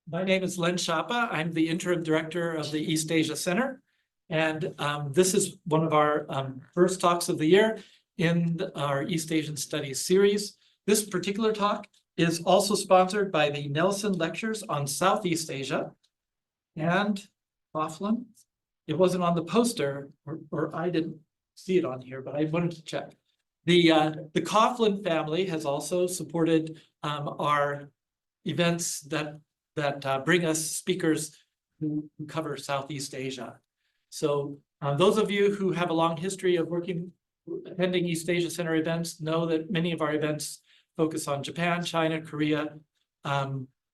My name is Len Schappa. I'm the interim director of the East Asia Center. And this is one of our first talks of the year in our East Asian Studies series. This particular talk is also sponsored by the Nelson Lectures on Southeast Asia. And Blaxland, it wasn't on the poster, or I didn't see it on here, but I wanted to check. The Coughlin family has also supported our events that bring us speakers who cover Southeast Asia. So those of you who have a long history of attending East Asia Center events know that many of our events focus on Japan, China, Korea,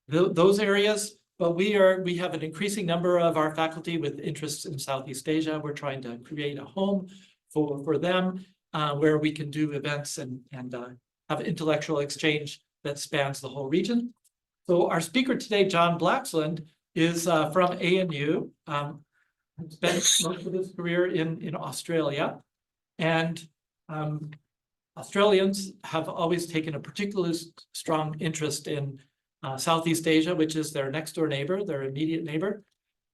those areas. But we have an increasing number of our faculty with interests in Southeast Asia. We're trying to create a home for them where we can do events and have intellectual exchange that spans the whole region. So our speaker today, John Blaxland, is from ANU. Spent most of his career in Australia. And Australians have always taken a particularly strong interest in Southeast Asia, which is their next door neighbor, their immediate neighbor.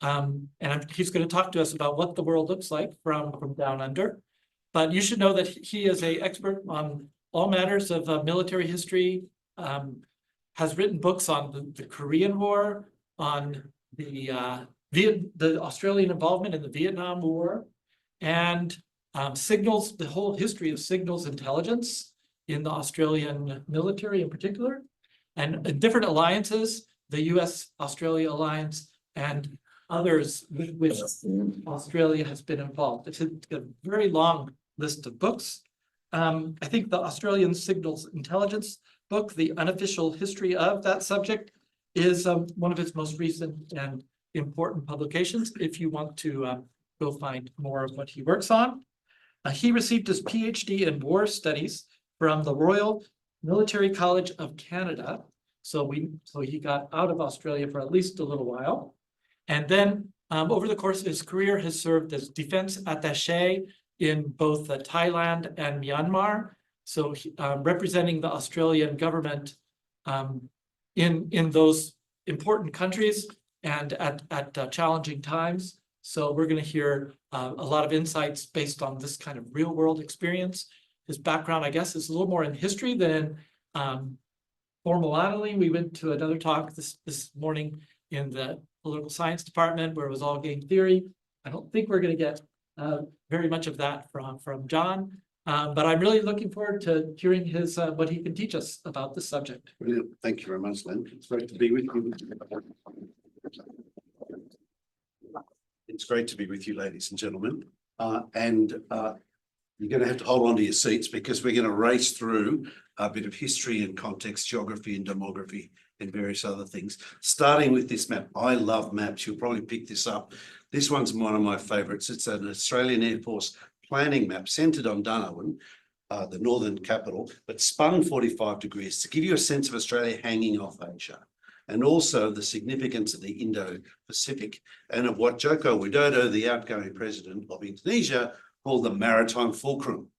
He's going to talk to us about what the world looks like from down under. But you should know that he is an expert on all matters of military history, has written books on the Korean War, on the Australian involvement in the Vietnam War, and signals, the whole history of signals intelligence in the Australian military in particular, and different alliances, the US-Australia alliance, and others with which Australia has been involved. It's a very long list of books. I think the Australian Signals Intelligence book, The Unofficial History of that Subject, is one of its most recent and important publications if you want to go find more of what he works on. He received his PhD in War Studies from the Royal Military College of Canada. So he got out of Australia for at least a little while. And then over the course of his career has served as defense attaché in both Thailand and Myanmar. So representing the Australian government in those important countries and at challenging times. So we're going to hear a lot of insights based on this kind of real world experience. His background, I guess, is a little more in history than formal modeling. We went to another talk this morning in the political science department where it was all game theory. I don't think we're going to get very much of that from John. But I'm really looking forward to hearing his what he can teach us about this subject. Brilliant. Thank you very much, Len. It's great to be with you. It's great to be with you, ladies and gentlemen. You're going to have to hold on to your seats because we're going to race through a bit of history and context, geography and demography and various other things. Starting with this map. I love maps. You'll probably pick this up. This one's one of my favourites. It's an Australian Air Force planning map centred on Darwin, the northern capital, but spun 45 degrees to give you a sense of Australia hanging off Asia, and also the significance of the Indo-Pacific and of what Joko Widodo, the outgoing president of Indonesia, called the maritime fulcrum,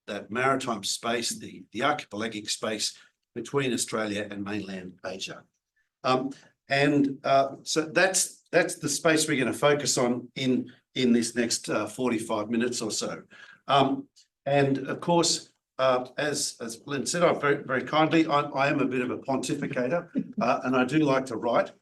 that maritime space, the archipelagic space between Australia and mainland Asia. So that's the space we're going to focus on in this next 45 minutes or so. And of course, as Len said, I'm very kindly, I am a bit of a pontificator and I do like to write.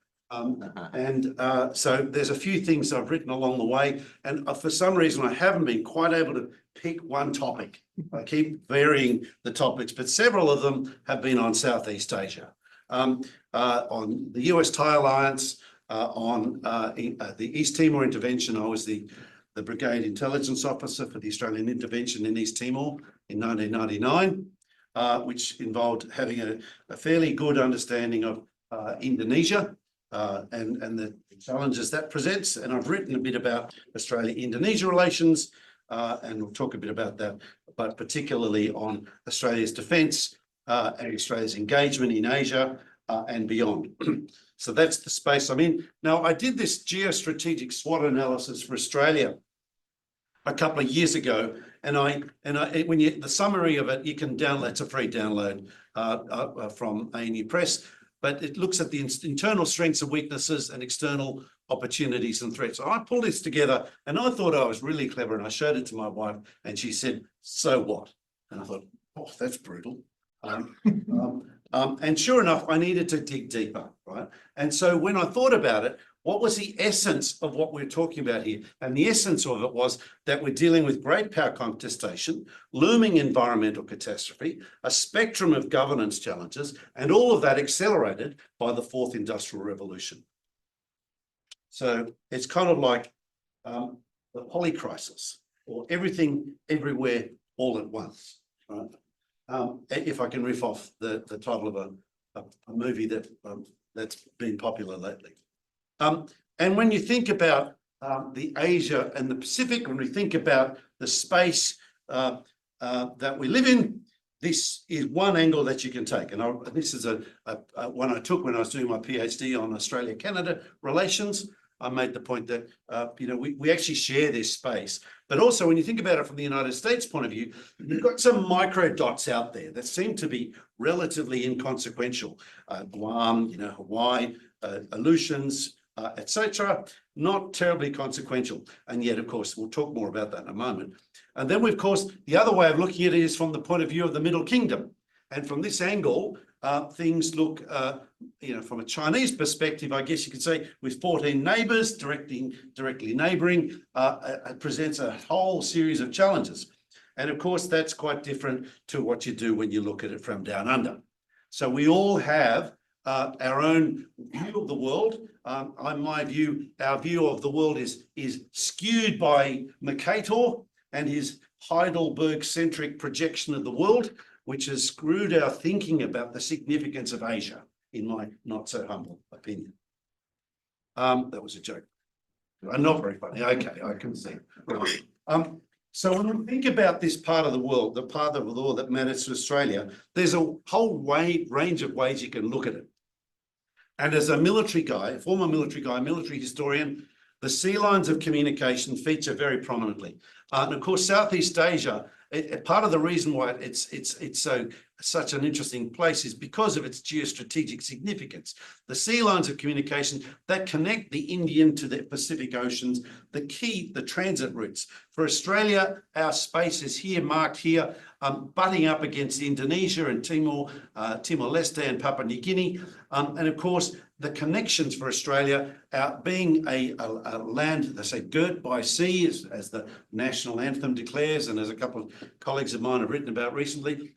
So there's a few things I've written along the way, and for some reason I haven't been quite able to pick one topic. I keep varying the topics, but several of them have been on Southeast Asia, on the US-Thai alliance, on the East Timor intervention. I was the brigade intelligence officer for the Australian intervention in East Timor in 1999, which involved having a fairly good understanding of Indonesia and the challenges that presents. And I've written a bit about Australia-Indonesia relations, and we'll talk a bit about that, but particularly on Australia's defence and Australia's engagement in Asia and beyond. So that's the space I'm in. Now, I did this geostrategic SWOT analysis for Australia a couple of years ago, and the summary of it, you can download, it's a free download from ANU Press. but it looks at the internal strengths and weaknesses and external opportunities and threats. So I pulled this together and I thought I was really clever, and I showed it to my wife and she said, "So what?" And I thought, oh, that's brutal. And sure enough, I needed to dig deeper, right? And so when I thought about it, what was the essence of what we're talking about here? And the essence of it was that we're dealing with great power contestation, looming environmental catastrophe, a spectrum of governance challenges, and all of that accelerated by the fourth industrial revolution. So it's kind of like the polycrisis, or everything, everywhere, all at once, right? If I can riff off the title of a movie that that's been popular lately. And when you think about the Asia and the Pacific, when we think about the space that we live in, this is one angle that you can take. And this is one I took when I was doing my PhD on Australia-Canada relations. I made the point that, we actually share this space. But also, when you think about it from the United States point of view, you've got some micro dots out there that seem to be relatively inconsequential. Guam, Hawaii, Aleutians, etc. Not terribly consequential. And yet, of course, we'll talk more about that in a moment. And then, of course, the other way of looking at it is from the point of view of the Middle Kingdom. And from this angle, things look, from a Chinese perspective, I guess you could say, with 14 neighbours directly neighbouring, it presents a whole series of challenges. And of course, that's quite different to what you do when you look at it from down under. So we all have our own view of the world. Our view of the world is skewed by Mercator and his Heidelberg-centric projection of the world, which has screwed our thinking about the significance of Asia, in my not so humble opinion. That was a joke. Not very funny. Okay, I can see. So when we think about this part of the world, the part of the world that matters to Australia, there's a whole range of ways you can look at it. And as a military guy, former military guy, military historian, the sea lines of communication feature very prominently. And of course, Southeast Asia, part of the reason why it's such an interesting place is because of its geostrategic significance. The sea lines of communication that connect the Indian to the Pacific Oceans, the transit routes. For Australia, our space is here, marked here, butting up against Indonesia and Timor-Leste and Papua New Guinea. And of course, the connections for Australia, being a land, they say, girt by sea, as the national anthem declares, and as a couple of colleagues of mine have written about recently,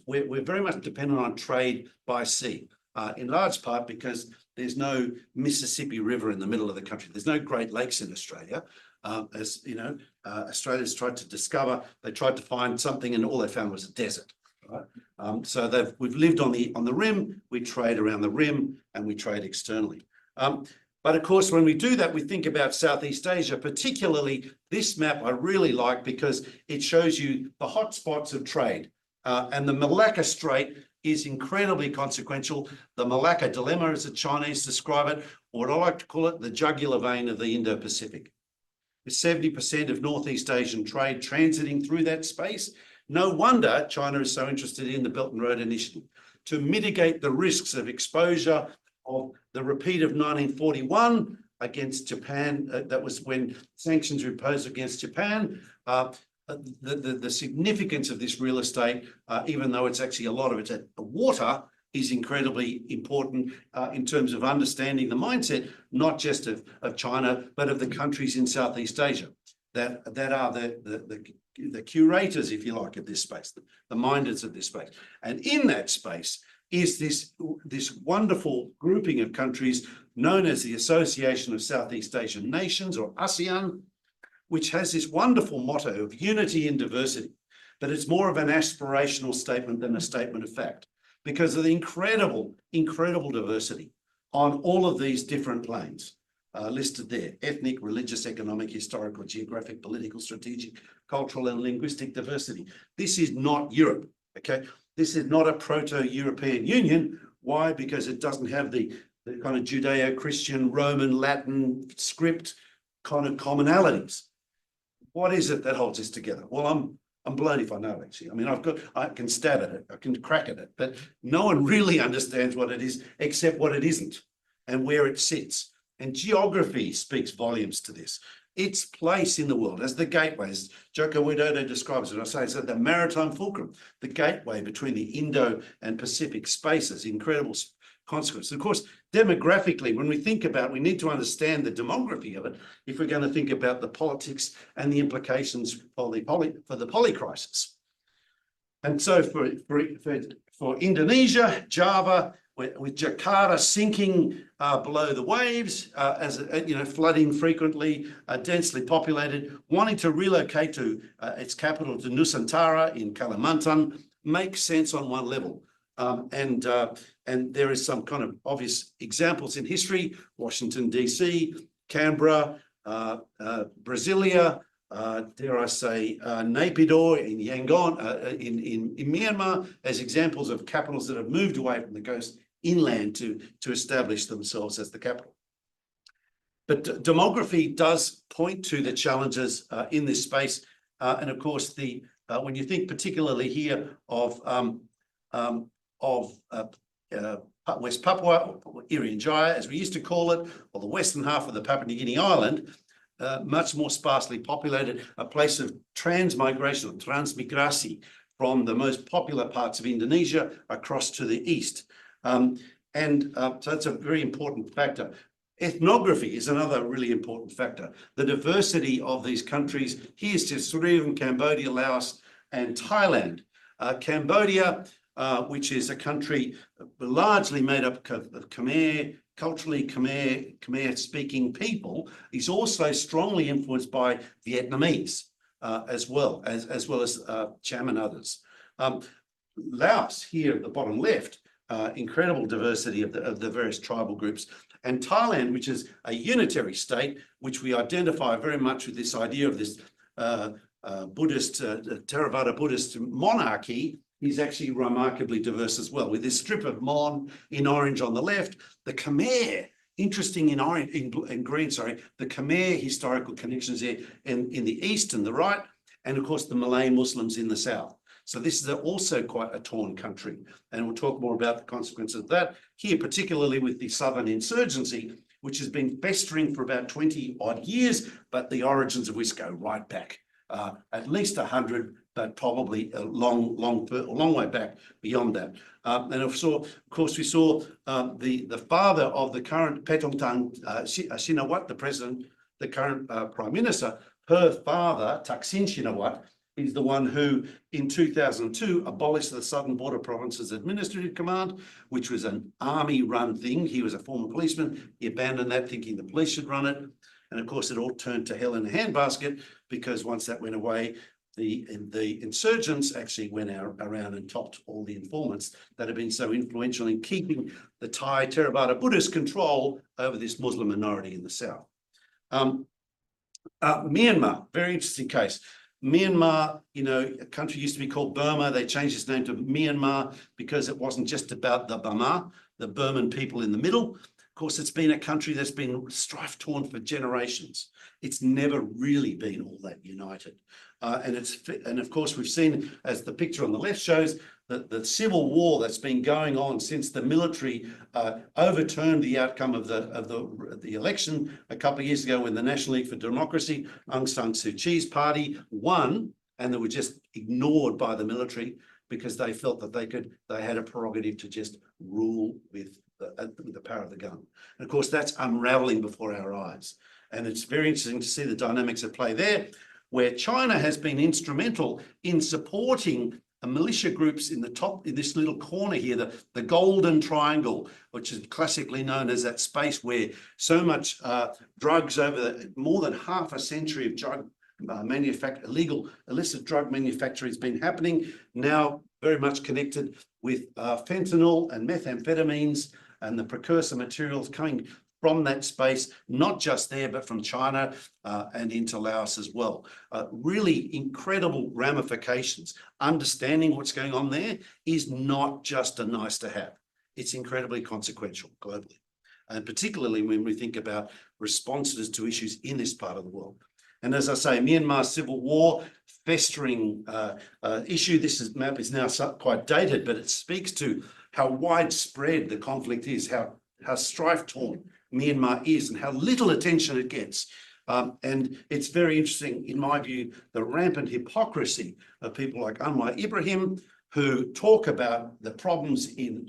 we're very much dependent on trade by sea, in large part because there's no Mississippi River in the middle of the country. There's no Great Lakes in Australia. As you know, Australians tried to discover, they tried to find something, and all they found was a desert. Right? So we've lived on the rim, we trade around the rim, and we trade externally. But of course, when we do that, we think about Southeast Asia, particularly this map I really like because it shows you the hotspots of trade. And the Malacca Strait is incredibly consequential. The Malacca Dilemma, as the Chinese describe it, or what I like to call it, the jugular vein of the Indo-Pacific. With 70% of Northeast Asian trade transiting through that space, no wonder China is so interested in the Belt and Road Initiative to mitigate the risks of exposure of the repeat of 1941 against Japan. That was when sanctions were imposed against Japan. The significance of this real estate, even though it's actually a lot of it's at water, is incredibly important in terms of understanding the mindset, not just of China, but of the countries in Southeast Asia that are the curators, if you like, of this space, the minders of this space. And in that space is this wonderful grouping of countries known as the Association of Southeast Asian Nations, or ASEAN, which has this wonderful motto of unity in diversity. But it's more of an aspirational statement than a statement of fact, because of the incredible diversity on all of these different planes listed there: ethnic, religious, economic, historical, geographic, political, strategic, cultural, and linguistic diversity. This is not Europe, okay? This is not a proto-European Union. Why? Because it doesn't have the kind of Judeo-Christian, Roman, Latin script kind of commonalities. What is it that holds us together? Well, I'm blown if I know, actually. I mean, I can stab at it, I can crack at it, but no one really understands what it is except what it isn't and where it sits. And geography speaks volumes to this. Its place in the world as the gateway, as Joko Widodo describes it, I say it's at the maritime fulcrum, the gateway between the Indo and Pacific spaces, incredible consequence. Of course, demographically, when we think about, we need to understand the demography of it if we're going to think about the politics and the implications for the poly crisis. And so for Indonesia, Java, with Jakarta sinking below the waves, flooding frequently, densely populated, wanting to relocate to its capital to Nusantara in Kalimantan makes sense on one level. And there is some kind of obvious examples in history: Washington, DC, Canberra, Brasilia, dare I say, Naypyidaw in Yangon, in Myanmar, as examples of capitals that have moved away from the coast inland to establish themselves as the capital. But demography does point to the challenges in this space. And of course, when you think particularly here of West Papua, or Irian Jaya, as we used to call it, or the western half of the Papua New Guinea island, much more sparsely populated, a place of transmigration, transmigrasi, from the most popular parts of Indonesia across to the east. So that's a very important factor. Ethnography is another really important factor. The diversity of these countries. Here's just three of them: Cambodia, Laos, and Thailand. Cambodia, which is a country largely made up of Khmer, culturally Khmer-speaking people, is also strongly influenced by Vietnamese as well as Cham and others. Laos, here at the bottom left, incredible diversity of the various tribal groups. And Thailand, which is a unitary state, which we identify very much with this idea of this Buddhist, Theravada Buddhist monarchy, is actually remarkably diverse as well, with this strip of Mon in orange on the left, the Khmer, interesting in orange, in green, sorry, the Khmer historical connections there in the east and the right, and of course the Malay Muslims in the south. So this is also quite a torn country, and we'll talk more about the consequences of that here, particularly with the southern insurgency, which has been festering for about 20 odd years, but the origins of which go right back, at least 100, but probably a long way back beyond that. And of course, we saw the father of the current Petongtan Shinawatra, the president, the current prime minister. Her father, Thaksin Shinawatra, is the one who, in 2002, abolished the Southern Border Provinces Administrative Command, which was an army-run thing. He was a former policeman. He abandoned that, thinking the police should run it. And of course, it all turned to hell in a handbasket, because once that went away, the insurgents actually went around and topped all the informants that have been so influential in keeping the Thai Theravada Buddhist control over this Muslim minority in the south. Myanmar, very interesting case. Myanmar, a country used to be called Burma. They changed its name to Myanmar because it wasn't just about the Burma, the Burman people in the middle. Of course, it's been a country that's been strife-torn for generations. It's never really been all that united. And of course, we've seen, as the picture on the left shows, that the civil war that's been going on since the military overturned the outcome of the election a couple of years ago, when the National League for Democracy, Aung San Suu Kyi's party, won, and they were just ignored by the military because they felt that they had a prerogative to just rule with the power of the gun. And of course, that's unraveling before our eyes. And it's very interesting to see the dynamics at play there, where China has been instrumental in supporting militia groups in this little corner here, the Golden Triangle, which is classically known as that space where so much drugs over more than half a century of drug illegal illicit drug manufacture has been happening, now very much connected with fentanyl and methamphetamines and the precursor materials coming from that space, not just there, but from China and into Laos as well. Really incredible ramifications. Understanding what's going on there is not just a nice to have. It's incredibly consequential globally, and particularly when we think about responses to issues in this part of the world. And as I say, Myanmar civil war, festering issue. This map is now quite dated, but it speaks to how widespread the conflict is, how strife-torn Myanmar is, and how little attention it gets. And it's very interesting, in my view, the rampant hypocrisy of people like Anwar Ibrahim, who talk about the problems in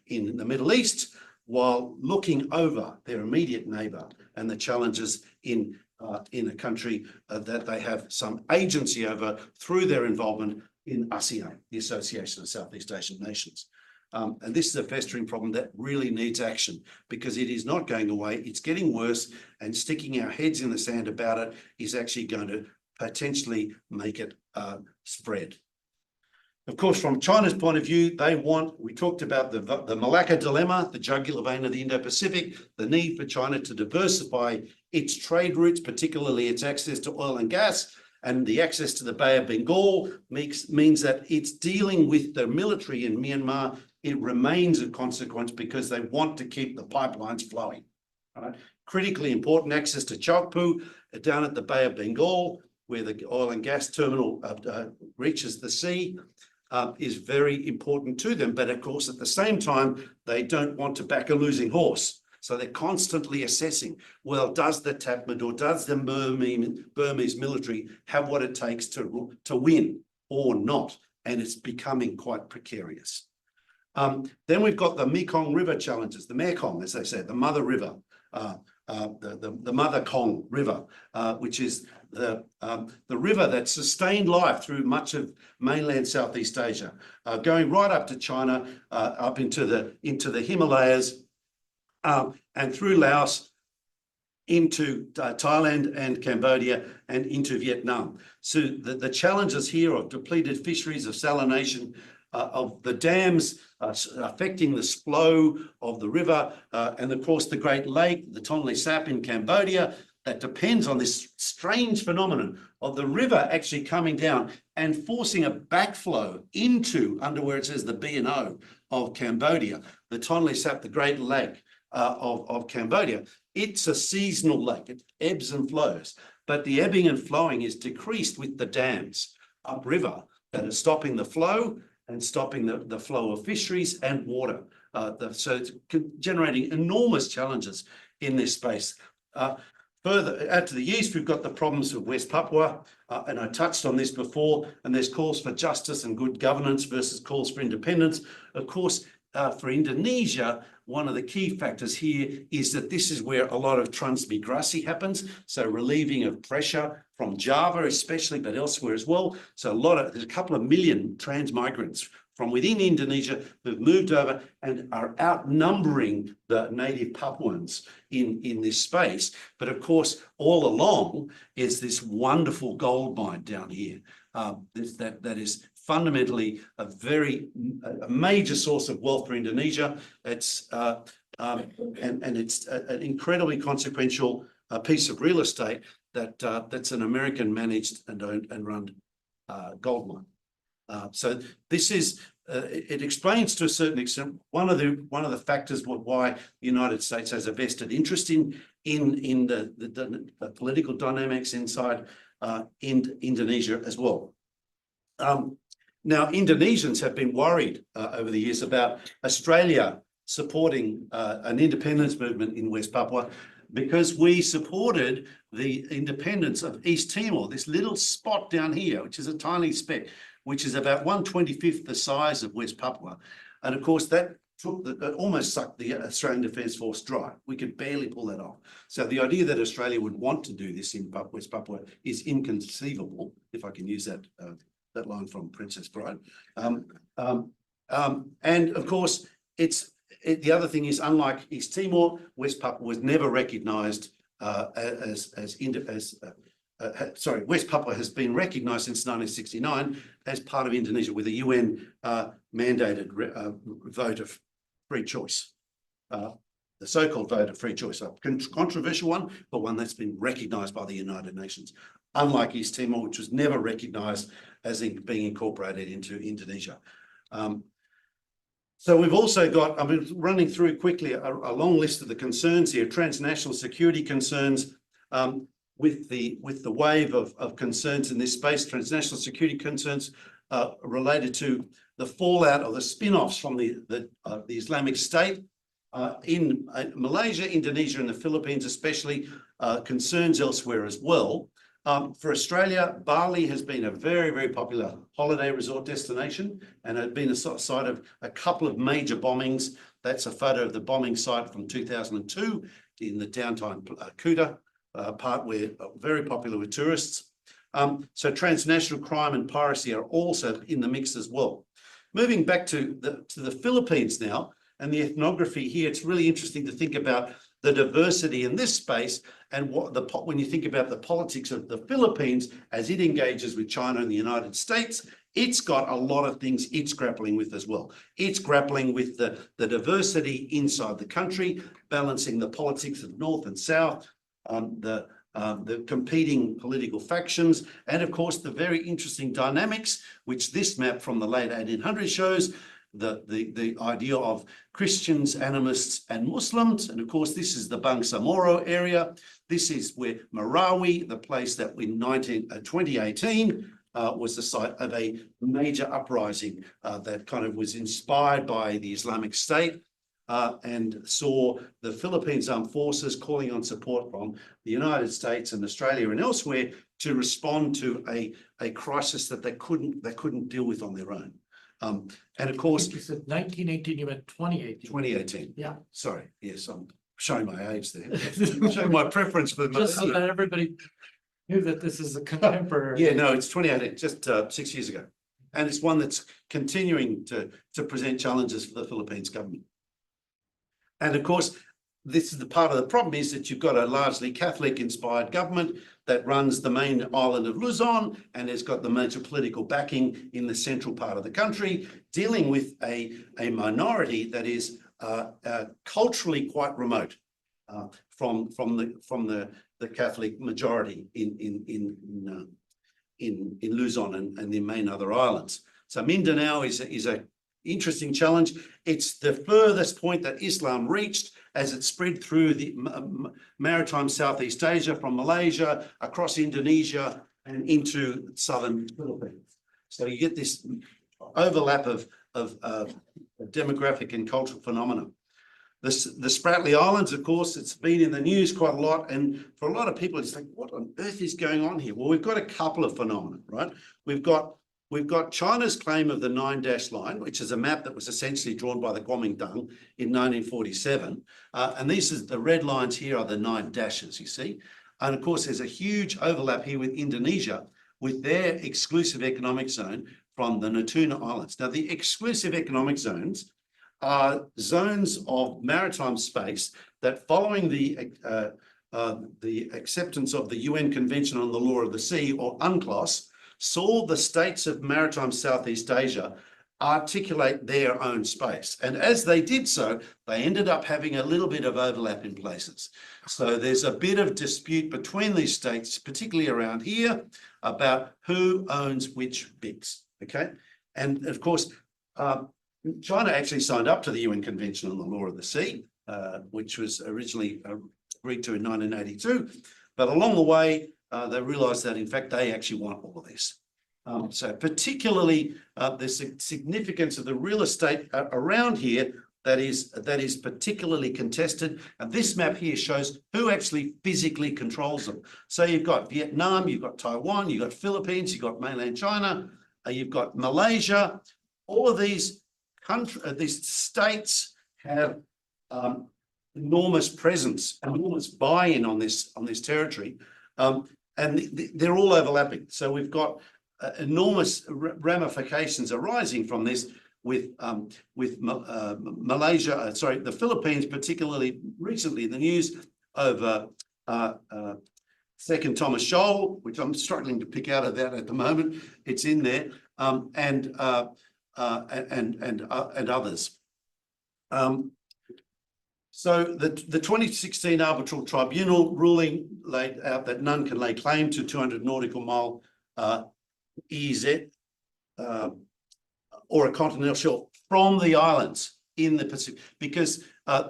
the Middle East while looking over their immediate neighbour and the challenges in a country that they have some agency over through their involvement in ASEAN, the Association of Southeast Asian Nations. And this is a festering problem that really needs action, because it is not going away, it's getting worse, and sticking our heads in the sand about it is actually going to potentially make it spread. Of course, from China's point of view, we talked about the Malacca dilemma, the jugular vein of the Indo-Pacific, the need for China to diversify its trade routes, particularly its access to oil and gas, and the access to the Bay of Bengal means that it's dealing with the military in Myanmar. It remains a consequence because they want to keep the pipelines flowing. Right? Critically important access to Chokpu down at the Bay of Bengal, where the oil and gas terminal reaches the sea, is very important to them. But of course, at the same time, they don't want to back a losing horse. So they're constantly assessing, well, does the Tatmadaw, does the Burmese military have what it takes to win or not? And it's becoming quite precarious. Then we've got the Mekong River challenges, the Mekong, as they say, the mother river, the Mother Kong River, which is the river that sustained life through much of mainland Southeast Asia, going right up to China, up into the Himalayas, and through Laos into Thailand and Cambodia and into Vietnam. So the challenges here of depleted fisheries, of salination, of the dams affecting the flow of the river, and of course the Great Lake, the Tonle Sap in Cambodia, that depends on this strange phenomenon of the river actually coming down and forcing a backflow into, under where it says the B&O of Cambodia, the Tonle Sap, the Great Lake of Cambodia. It's a seasonal lake, it ebbs and flows, but the ebbing and flowing is decreased with the dams upriver that are stopping the flow and stopping the flow of fisheries and water. So it's generating enormous challenges in this space. Further out to the east, we've got the problems of West Papua, and I touched on this before, and there's calls for justice and good governance versus calls for independence. Of course, for Indonesia, one of the key factors here is that this is where a lot of transmigrasi happens, so relieving of pressure from Java especially, but elsewhere as well. So there's a couple of million transmigrants from within Indonesia who've moved over and are outnumbering the native Papuans in this space. But of course, all along is this wonderful gold mine down here. That is fundamentally a major source of wealth for Indonesia. It's and it's an incredibly consequential piece of real estate that's an American managed and owned and run gold mine. So this is it explains to a certain extent one of the factors why the United States has a vested interest in the political dynamics inside Indonesia as well. Now, Indonesians have been worried over the years about Australia supporting an independence movement in West Papua, because we supported the independence of East Timor, this little spot down here, which is a tiny speck, which is about 1/25 the size of West Papua. And of course, that almost sucked the Australian Defence Force dry. We could barely pull that off. So the idea that Australia would want to do this in West Papua is inconceivable, if I can use that line from Princess Bride. And of course, the other thing is, unlike East Timor, West Papua was never recognised West Papua has been recognised since 1969 as part of Indonesia with a UN mandated vote of free choice. The so-called vote of free choice, a controversial one, but one that's been recognised by the United Nations, unlike East Timor, which was never recognised as being incorporated into Indonesia. So we've also got, I'm running through quickly a long list of the concerns here, transnational security concerns. with the wave of concerns in this space, transnational security concerns related to the fallout or the spin-offs from the Islamic State in Malaysia, Indonesia, and the Philippines, especially concerns elsewhere as well. For Australia, Bali has been a very, very popular holiday resort destination and had been a site of a couple of major bombings. That's a photo of the bombing site from 2002 in the downtown Kuta part, where very popular with tourists. So transnational crime and piracy are also in the mix as well. Moving back to the Philippines now, and the ethnography here, it's really interesting to think about the diversity in this space and when you think about the politics of the Philippines as it engages with China and the United States, it's got a lot of things it's grappling with as well. It's grappling with the diversity inside the country, balancing the politics of North and South, the competing political factions, and of course the very interesting dynamics, which this map from the late 1800s shows, the idea of Christians, animists, and Muslims. And of course, this is the Bangsamoro area. This is where Marawi, the place that in 2018 was the site of a major uprising that kind of was inspired by the Islamic State and saw the Philippines Armed Forces calling on support from the United States and Australia and elsewhere to respond to a crisis that they couldn't deal with on their own. And of course, You said 1918, you meant 2018. 2018. Yeah. Sorry. Yes, I'm showing my age there. Showing my preference for the Just so that everybody knew that this is a contemporary. Yeah, no, it's 2018, just 6 years ago. And it's one that's continuing to present challenges for the Philippines government. And of course, this is the part of the problem is that you've got a largely Catholic inspired government that runs the main island of Luzon and has got the major political backing in the central part of the country, dealing with a minority that is culturally quite remote from the Catholic majority in Luzon and the main other islands. So Mindanao is a interesting challenge. It's the furthest point that Islam reached as it spread through the maritime Southeast Asia, from Malaysia, across Indonesia, and into southern Philippines. So you get this overlap of demographic and cultural phenomena. The Spratly Islands, of course, it's been in the news quite a lot. And for a lot of people, it's like, what on earth is going on here? Well, we've got a couple of phenomena, right? We've got China's claim of the 9-dash line, which is a map that was essentially drawn by the Kuomintang in 1947. And these are the red lines here are the 9 dashes, you see. And of course, there's a huge overlap here with Indonesia, with their exclusive economic zone from the Natuna Islands. Now, the exclusive economic zones are zones of maritime space that, following the acceptance of the UN Convention on the Law of the Sea, or UNCLOS, saw the states of maritime Southeast Asia articulate their own space. And as they did so, they ended up having a little bit of overlap in places. So there's a bit of dispute between these states, particularly around here, about who owns which bits, okay? And of course, China actually signed up to the UN Convention on the Law of the Sea, which was originally agreed to in 1982. But along the way, they realized that, in fact, they actually want all of this. So particularly the significance of the real estate around here that is particularly contested. And this map here shows who actually physically controls them. So you've got Vietnam, you've got Taiwan, you've got Philippines, you've got mainland China, you've got Malaysia. All of these these states have enormous presence, enormous buy-in on this territory. And they're all overlapping. So we've got enormous ramifications arising from this with Malaysia, the Philippines, particularly recently in the news over Second Thomas Shoal, which I'm struggling to pick out of that at the moment. It's in there, and others. So the 2016 Arbitral Tribunal ruling laid out that none can lay claim to 200 nautical mile EEZ or a continental shelf from the islands in the Pacific, because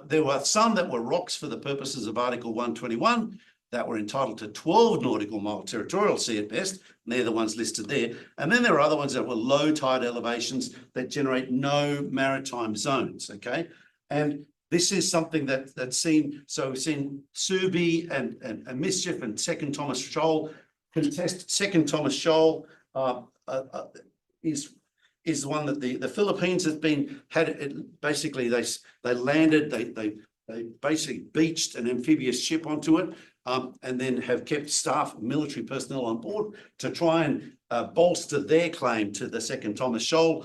there were some that were rocks for the purposes of Article 121, that were entitled to 12 nautical mile territorial sea at best. And they're the ones listed there. And then there are other ones that were low tide elevations that generate no maritime zones, okay? And this is something that's seen, so we've seen Subi and Mischief and Second Thomas Shoal contest. Second Thomas Shoal is the one that the Philippines has been basically they landed, they basically beached an amphibious ship onto it, and then have kept staff, military personnel on board to try and bolster their claim to the Second Thomas Shoal.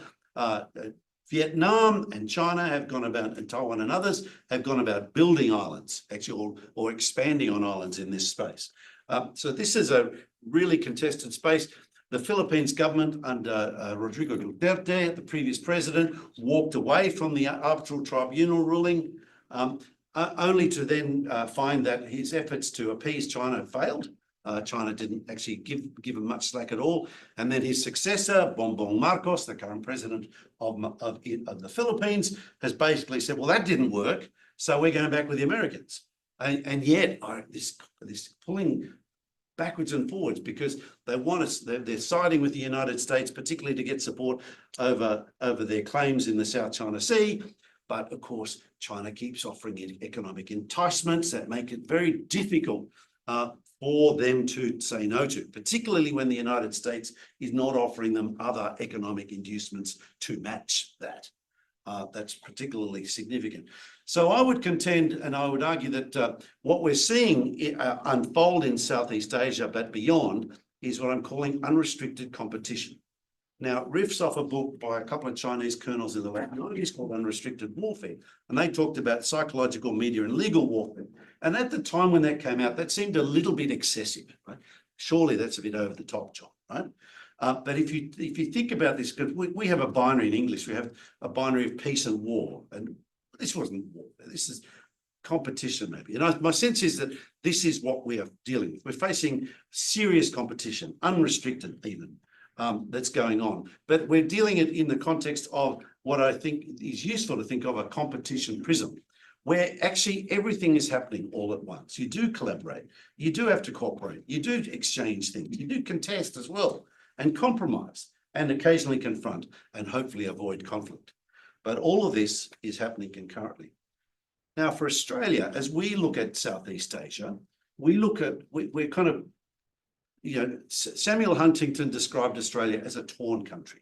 Vietnam and China have gone about, and Taiwan and others have gone about building islands, actually, or expanding on islands in this space. So this is a really contested space. The Philippines government under Rodrigo Duterte, the previous president, walked away from the arbitral tribunal ruling, only to then find that his efforts to appease China failed. China didn't actually give him much slack at all. And then his successor, Bongbong Marcos, the current president of the Philippines, has basically said, well, that didn't work, so we're going back with the Americans. And yet this pulling backwards and forwards, because they want us, they're siding with the United States, particularly to get support over their claims in the South China Sea. But of course, China keeps offering economic enticements that make it very difficult for them to say no to, particularly when the United States is not offering them other economic inducements to match that. That's particularly significant. So I would contend, and I would argue that what we're seeing unfold in Southeast Asia, but beyond, is what I'm calling unrestricted competition. Now, it riffs off a book by a couple of Chinese colonels in the late 90s called Unrestricted Warfare, and they talked about psychological, media, and legal warfare. And at the time when that came out, that seemed a little bit excessive, right? Surely that's a bit over the top, John, right? But if you think about this, because we have a binary in English, we have a binary of peace and war, and this wasn't warfare, this is competition maybe. And my sense is that this is what we are dealing with. We're facing serious competition, unrestricted even, that's going on. But we're dealing it in the context of what I think is useful to think of a competition prism, where actually everything is happening all at once. You do collaborate, you do have to cooperate, you do exchange things, you do contest as well, and compromise, and occasionally confront, and hopefully avoid conflict. But all of this is happening concurrently. Now, for Australia, as we look at Southeast Asia, we're kind of, Samuel Huntington described Australia as a torn country.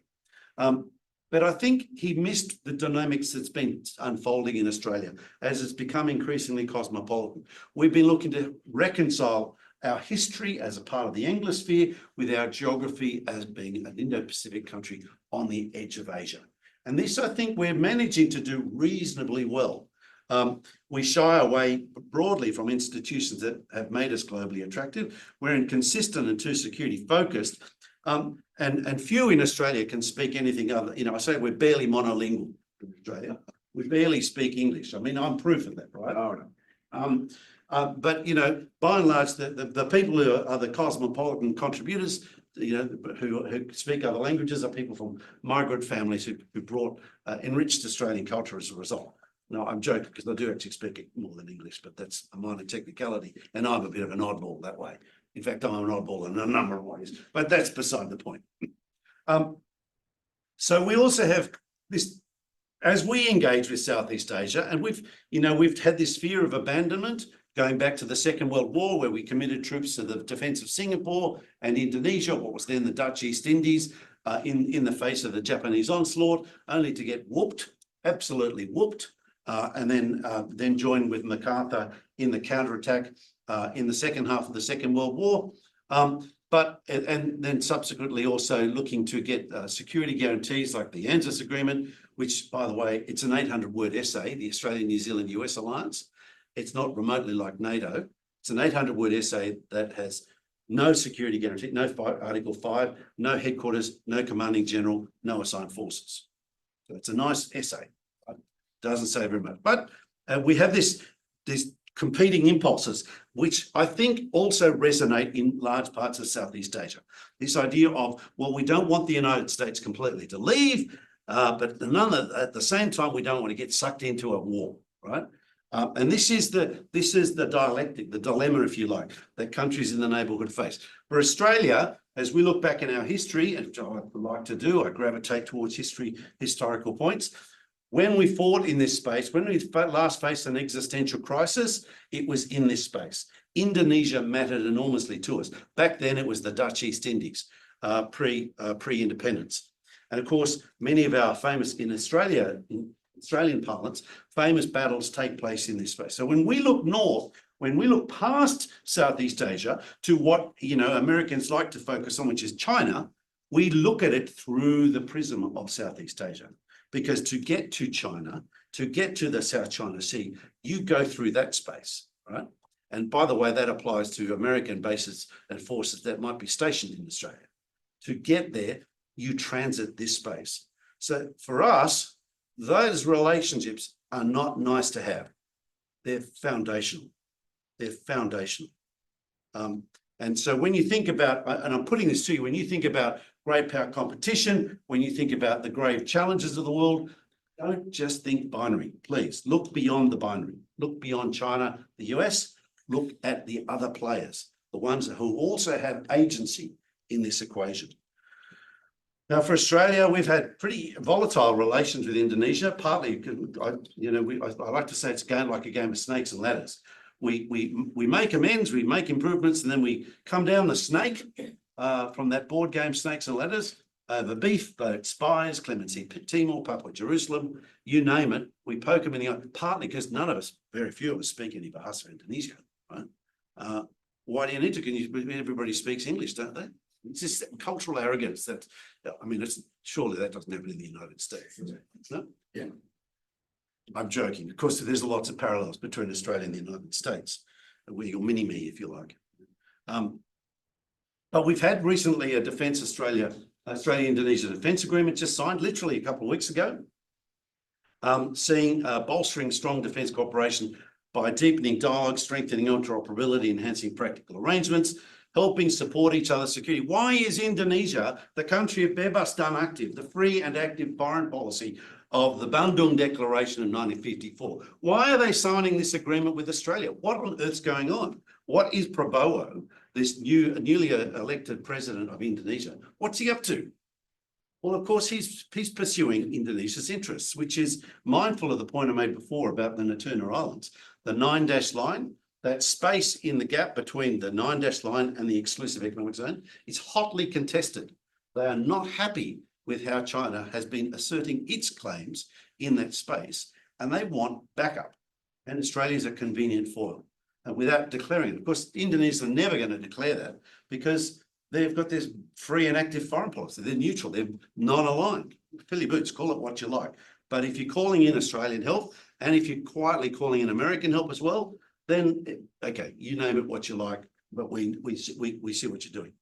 But I think he missed the dynamics that's been unfolding in Australia as it's become increasingly cosmopolitan. We've been looking to reconcile our history as a part of the Anglosphere with our geography as being an Indo-Pacific country on the edge of Asia. And this, I think, we're managing to do reasonably well. We shy away broadly from institutions that have made us globally attractive. We're inconsistent and too security focused. And few in Australia can speak anything other. I say we're barely monolingual in Australia. We barely speak English. I mean, I'm proof of that, right? But by and large, the people who are the cosmopolitan contributors, who speak other languages, are people from migrant families who brought enriched Australian culture as a result. No, I'm joking, because I do actually speak it more than English, but that's a minor technicality, and I'm a bit of an oddball that way. In fact, I'm an oddball in a number of ways, but that's beside the point. So we also have this, as we engage with Southeast Asia, and we've had this fear of abandonment going back to the Second World War, where we committed troops to the defense of Singapore and Indonesia, what was then the Dutch East Indies, in the face of the Japanese onslaught, only to get whooped, absolutely whooped, and then join with MacArthur in the counterattack in the second half of the Second World War. And then subsequently also looking to get security guarantees like the ANZUS agreement, which, by the way, it's an 800-word essay, the Australia-New Zealand-US alliance. It's not remotely like NATO. It's an 800-word essay that has no security guarantee, no Article 5, no headquarters, no commanding general, no assigned forces. So it's a nice essay. It doesn't say very much. But we have these competing impulses, which I think also resonate in large parts of Southeast Asia. This idea of, well, we don't want the United States completely to leave, but at the same time, we don't want to get sucked into a war, right? And this is the dialectic, the dilemma, if you like, that countries in the neighbourhood face. For Australia, as we look back in our history, and which I like to do, I gravitate towards historical points. When we fought in this space, when we last faced an existential crisis, it was in this space. Indonesia mattered enormously to us. Back then, it was the Dutch East Indies, pre-independence. And of course, many of our famous in Australia, in Australian parlance, famous battles take place in this space. So when we look north, when we look past Southeast Asia to what Americans like to focus on, which is China, we look at it through the prism of Southeast Asia. Because to get to China, to get to the South China Sea, you go through that space, right? And by the way, that applies to American bases and forces that might be stationed in Australia. To get there, you transit this space. So for us, those relationships are not nice to have. They're foundational. They're foundational. And so when you think about, and I'm putting this to you, when you think about great power competition, when you think about the grave challenges of the world, don't just think binary, please. Look beyond the binary. Look beyond China, the US, look at the other players, the ones who also have agency in this equation. Now, for Australia, we've had pretty volatile relations with Indonesia, partly because I like to say it's like a game of snakes and ladders. We make amends, we make improvements, and then we come down the snake from that board game, Snakes and Ladders, over beef, boat, spies, clemency, Timor, Papua, Jerusalem, you name it. We poke them in the eye, partly because none of us, very few of us, speak any Bahasa Indonesia, right? Why do you need to? Everybody speaks English, don't they? It's just cultural arrogance that, I mean, surely that doesn't happen in the United States. No? Yeah. I'm joking. Of course, there's lots of parallels between Australia and the United States. Your mini-me, if you like. But we've had recently a Australia-Indonesia defence agreement just signed, literally a couple of weeks ago, seeing bolstering strong defence cooperation by deepening dialogue, strengthening interoperability, enhancing practical arrangements, helping support each other's security. Why is Indonesia, the country of bebas dan aktif, the free and active foreign policy of the Bandung Declaration of 1954? Why are they signing this agreement with Australia? What on earth's going on? What is Prabowo, this newly elected president of Indonesia? What's he up to? Well, of course, he's pursuing Indonesia's interests, which is mindful of the point I made before about the Natuna Islands. The 9-dash line, that space in the gap between the 9-dash line and the exclusive economic zone is hotly contested. They are not happy with how China has been asserting its claims in that space, and they want backup. And Australia is a convenient foil without declaring it. Of course, Indonesia are never going to declare that because they've got this free and active foreign policy. They're neutral. They're non-aligned. Fill your boots, call it what you like. But if you're calling in Australian help, and if you're quietly calling in American help as well, then, okay, you name it what you like, but we see what you're doing.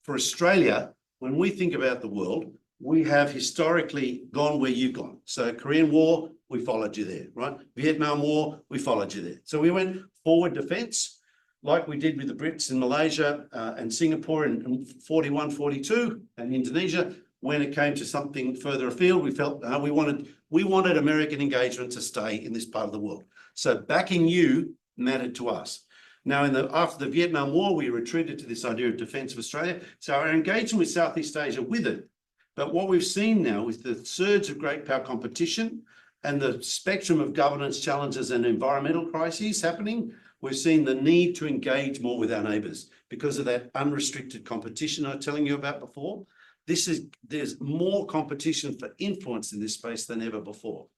For Australia, when we think about the world, we have historically gone where you've gone. So Korean War, we followed you there, right? Vietnam War, we followed you there. So we went forward defence, like we did with the Brits in Malaysia and Singapore in 41, 42, and Indonesia. When it came to something further afield, we felt we wanted American engagement to stay in this part of the world. So backing you mattered to us. Now, after the Vietnam War, we retreated to this idea of defence of Australia. So our engagement with Southeast Asia with it. But what we've seen now with the surge of great power competition and the spectrum of governance challenges and environmental crises happening, we've seen the need to engage more with our neighbours because of that unrestricted competition I was telling you about before. There's more competition for influence in this space than ever before.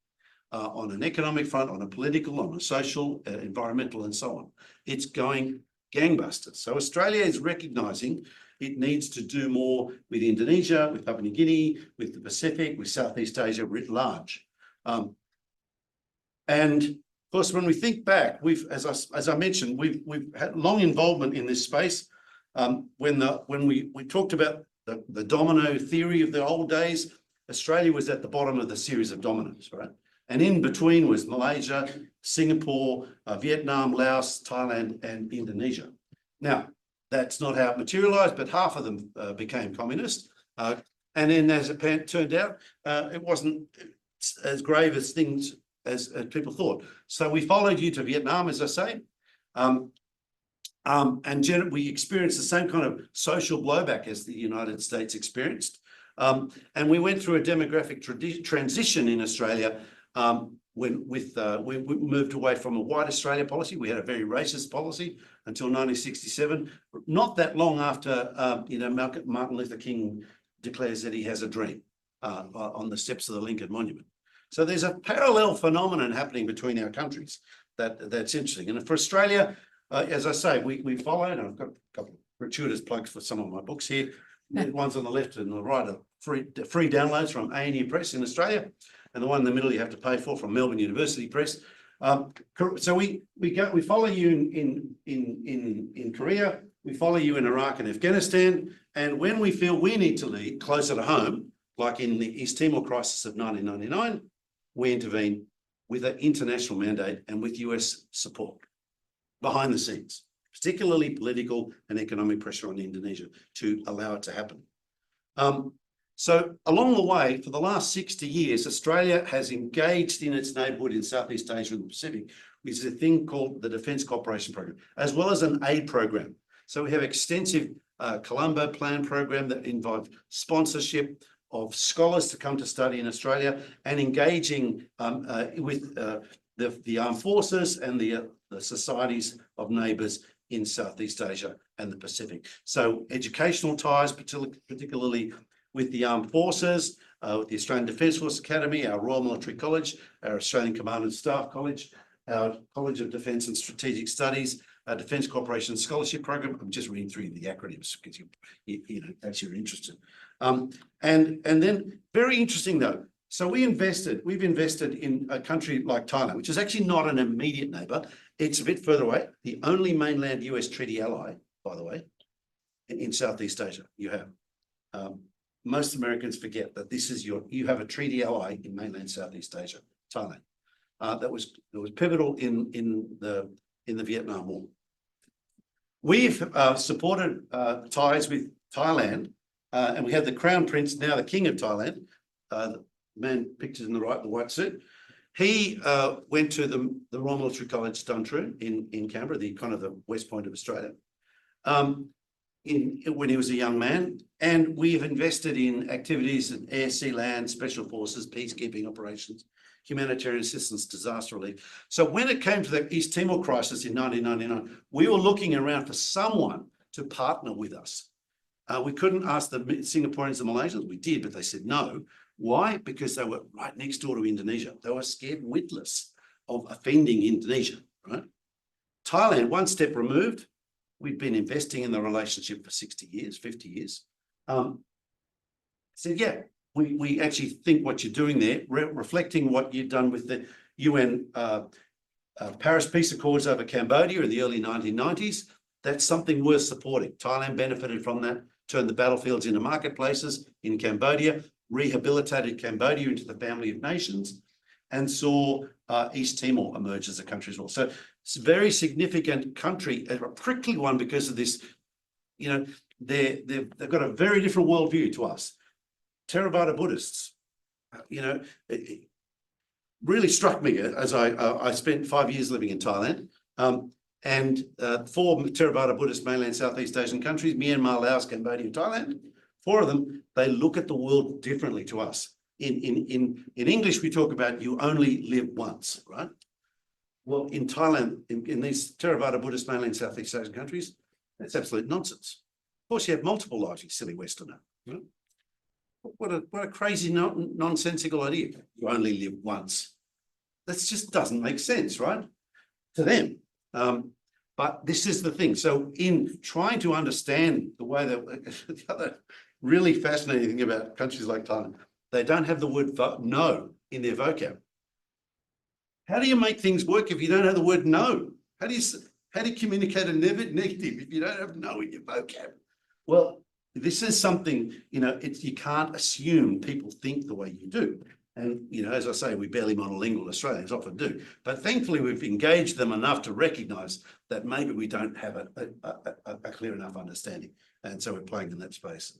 On an economic front, on a political, on a social, environmental, and so on. It's going gangbusters. So Australia is recognising it needs to do more with Indonesia, with Papua New Guinea, with the Pacific, with Southeast Asia writ large. And of course, when we think back, as I mentioned, we've had long involvement in this space. When we talked about the domino theory of the old days, Australia was at the bottom of the series of dominoes, right? And in between was Malaysia, Singapore, Vietnam, Laos, Thailand, and Indonesia. Now, that's not how it materialized, but half of them became communist. And then as it turned out, it wasn't as grave as things as people thought. So we followed you to Vietnam, as I say. We experienced the same kind of social blowback as the United States experienced. And we went through a demographic transition in Australia when we moved away from a white Australia policy. We had a very racist policy until 1967. Not that long after, Martin Luther King declares that he has a dream on the steps of the Lincoln Monument. So there's a parallel phenomenon happening between our countries that's interesting. And for Australia, as I say, we follow, and I've got a couple of gratuitous plugs for some of my books here. The ones on the left and the right are free downloads from A&E Press in Australia, and the one in the middle you have to pay for from Melbourne University Press. So we follow you in Korea, we follow you in Iraq and Afghanistan, and when we feel we need to lead closer to home, like in the East Timor crisis of 1999, we intervene with an international mandate and with US support behind the scenes, particularly political and economic pressure on Indonesia to allow it to happen. So along the way, for the last 60 years, Australia has engaged in its neighbourhood in Southeast Asia and the Pacific, which is a thing called the Defence Cooperation Program, as well as an aid program. So we have extensive Colombo Plan program that involves sponsorship of scholars to come to study in Australia and engaging with the armed forces and the societies of neighbours in Southeast Asia and the Pacific. So educational ties, particularly with the armed forces, with the Australian Defence Force Academy, our Royal Military College, our Australian Command and Staff College, our College of Defence and Strategic Studies, our Defence Cooperation Scholarship Program. I'm just reading through the acronyms because as you're interested. And then very interesting though. So we've invested in a country like Thailand, which is actually not an immediate neighbour. It's a bit further away. The only mainland US treaty ally, by the way, in Southeast Asia. You have. Most Americans forget that you have a treaty ally in mainland Southeast Asia, Thailand. That was pivotal in the Vietnam War. We've supported ties with Thailand, and we had the Crown Prince, now the King of Thailand, the man pictured in the right, the white suit. He went to the Royal Military College Duntroon in Canberra, the kind of the West Point of Australia, when he was a young man. And we've invested in activities in air, sea, land, special forces, peacekeeping operations, humanitarian assistance, disaster relief. So when it came to the East Timor crisis in 1999, we were looking around for someone to partner with us. We couldn't ask the Singaporeans and Malaysians. We did, but they said no. Why? Because they were right next door to Indonesia. They were scared witless of offending Indonesia, right? Thailand, one step removed. We've been investing in the relationship for 60 years, 50 years. Said, yeah, we actually think what you're doing there, reflecting what you've done with the UN Paris Peace Accords over Cambodia in the early 1990s, that's something worth supporting. Thailand benefited from that, turned the battlefields into marketplaces in Cambodia, rehabilitated Cambodia into the family of nations, and saw East Timor emerge as a country as well. So it's a very significant country, a prickly one because of this, they've got a very different worldview to us. Theravada Buddhists, it really struck me as I spent 5 years living in Thailand, and 4 Theravada Buddhist mainland Southeast Asian countries, Myanmar, Laos, Cambodia, and Thailand. 4 of them, they look at the world differently to us. In English, we talk about you only live once, right? Well, in Thailand, in these Theravada Buddhist mainland Southeast Asian countries, that's absolute nonsense. Of course, you have multiple lives, you silly Westerner. Right? What a crazy, nonsensical idea. You only live once. That just doesn't make sense, right? To them. But this is the thing. So in trying to understand the way that the other really fascinating thing about countries like Thailand, they don't have the word no in their vocab. How do you make things work if you don't have the word no? How do you communicate a negative if you don't have no in your vocab? Well, this is something, you can't assume people think the way you do. And, as I say, we barely monolingual Australians often do. But thankfully, we've engaged them enough to recognise that maybe we don't have a clear enough understanding. And so we're playing in that space.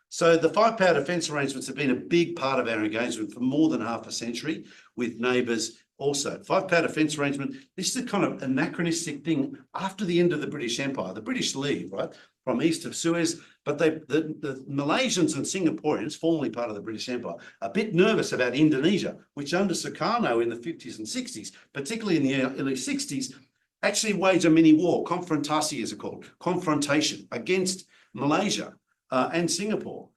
So the 5-power defence arrangements have been a big part of our engagement for more than half a century with neighbours also. Five-power defence arrangement. This is a kind of anachronistic thing after the end of the British Empire. The British leave, right, from east of Suez, but the Malaysians and Singaporeans, formerly part of the British Empire, are a bit nervous about Indonesia, which under Sukarno in the 50s and 60s, particularly in the early 60s, actually waged a mini war, confrontasi is it called, confrontation against Malaysia and Singapore.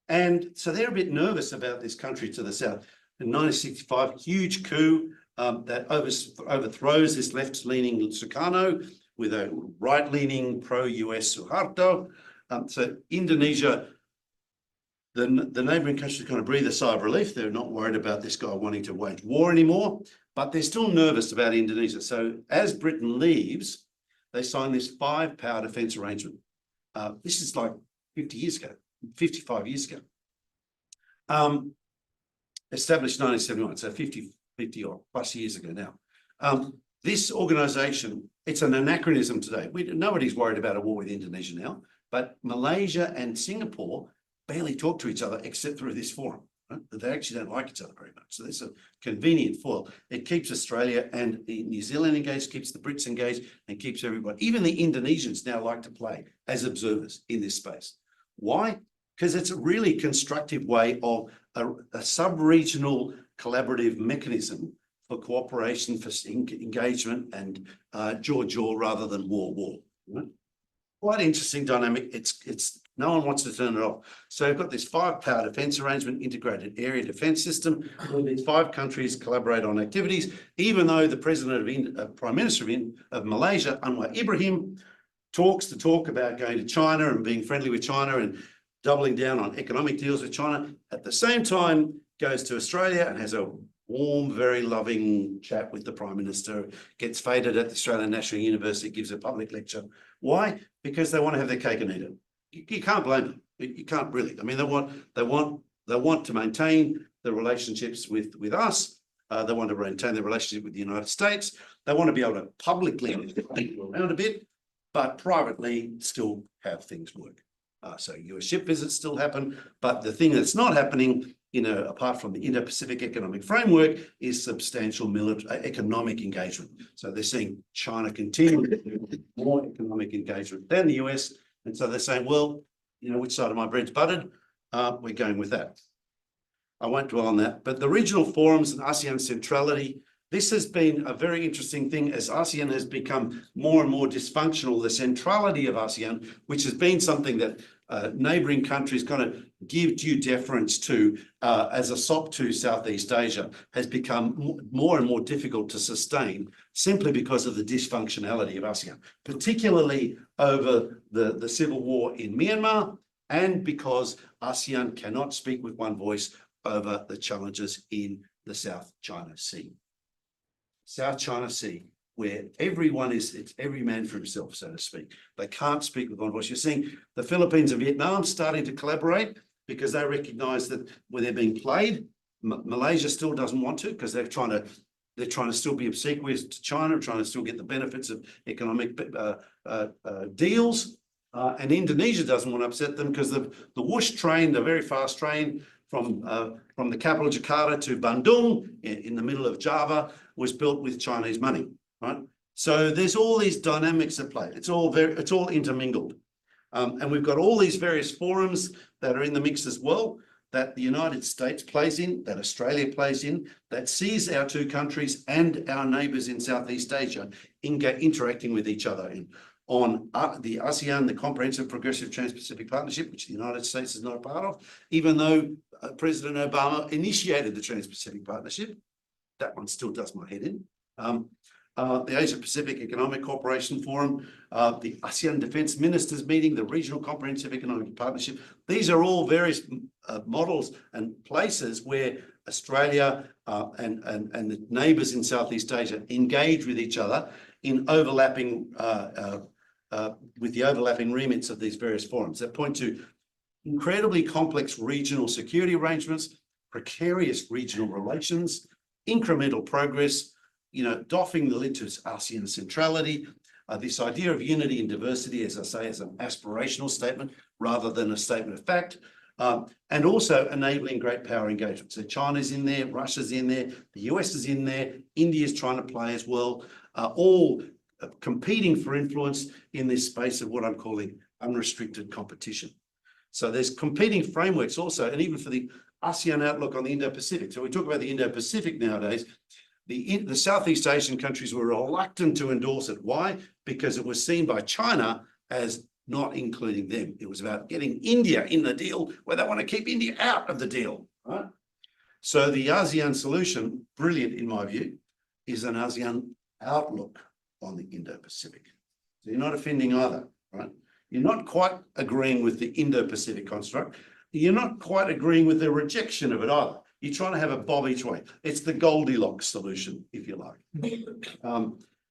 And so they're a bit nervous about this country to the south. In 1965, huge coup that overthrows this left-leaning Sukarno with a right-leaning pro-US Suharto. So Indonesia, the neighbouring countries kind of breathe a sigh of relief. They're not worried about this guy wanting to wage war anymore, but they're still nervous about Indonesia. So as Britain leaves, they sign this five-power defence arrangement. This is like 50 years ago, 55 years ago. Established 1971, so 50 or plus years ago now. This organisation, it's an anachronism today. Nobody's worried about a war with Indonesia now, but Malaysia and Singapore barely talk to each other except through this forum. Right? They actually don't like each other very much. So this is a convenient foil. It keeps Australia and New Zealand engaged, keeps the Brits engaged, and keeps everybody. Even the Indonesians now like to play as observers in this space. Why? Because it's a really constructive way of a sub-regional collaborative mechanism for cooperation, for engagement, and jaw rather than war. Right? Quite interesting dynamic. It's no one wants to turn it off. So we've got this five-power defence arrangement, integrated area defence system, where these five countries collaborate on activities, even though the Prime Minister of Malaysia, Anwar Ibrahim, talks the talk about going to China and being friendly with China and doubling down on economic deals with China, at the same time goes to Australia and has a warm, very loving chat with the Prime Minister, gets feted at the Australian National University, gives a public lecture. Why? Because they want to have their cake and eat it. You can't blame them. You can't really. I mean, they want to maintain the relationships with us. They want to maintain their relationship with the United States. They want to be able to publicly around a bit, but privately still have things work. So US ship visits still happen, but the thing that's not happening, apart from the Indo-Pacific Economic Framework, is substantial military economic engagement. So they're seeing China continue to do more economic engagement than the US, and so they're saying, well, which side of my bread's buttered? We're going with that. I won't dwell on that, but the regional forums and ASEAN centrality, this has been a very interesting thing as ASEAN has become more and more dysfunctional. The centrality of ASEAN, which has been something that neighbouring countries kind of give due deference to as a sop to Southeast Asia, has become more and more difficult to sustain simply because of the dysfunctionality of ASEAN, particularly over the civil war in Myanmar, and because ASEAN cannot speak with one voice over the challenges in the South China Sea. South China Sea, where it's every man for himself, so to speak. They can't speak with one voice. You're seeing the Philippines and Vietnam starting to collaborate because they recognise that when they're being played, Malaysia still doesn't want to, because they're trying to still be obsequious to China, trying to still get the benefits of economic deals. And Indonesia doesn't want to upset them because the Whoosh train, the very fast train from the capital Jakarta to Bandung in the middle of Java, was built with Chinese money, right? So there's all these dynamics at play. It's all intermingled. And we've got all these various forums that are in the mix as well, that the United States plays in, that Australia plays in, that sees our two countries and our neighbours in Southeast Asia interacting with each other on the ASEAN, the Comprehensive Progressive Trans-Pacific Partnership, which the United States is not a part of, even though President Obama initiated the Trans-Pacific Partnership. That one still does my head in. The Asia-Pacific Economic Cooperation Forum, the ASEAN Defence Ministers Meeting, the Regional Comprehensive Economic Partnership. These are all various models and places where Australia and the neighbours in Southeast Asia engage with each other in overlapping, with the overlapping remits of these various forums that point to incredibly complex regional security arrangements, precarious regional relations, incremental progress, doffing the lid to ASEAN centrality, this idea of unity and diversity, as I say, as an aspirational statement rather than a statement of fact, and also enabling great power engagement. So China's in there, Russia's in there, the US is in there, India's trying to play as well, all competing for influence in this space of what I'm calling unrestricted competition. So there's competing frameworks also, and even for the ASEAN outlook on the Indo-Pacific. So we talk about the Indo-Pacific nowadays. The Southeast Asian countries were reluctant to endorse it. Why? Because it was seen by China as not including them. It was about getting India in the deal where they want to keep India out of the deal, right? So the ASEAN solution, brilliant in my view, is an ASEAN outlook on the Indo-Pacific. So you're not offending either, right? You're not quite agreeing with the Indo-Pacific construct. You're not quite agreeing with the rejection of it either. You're trying to have a bob each way. It's the Goldilocks solution, if you like.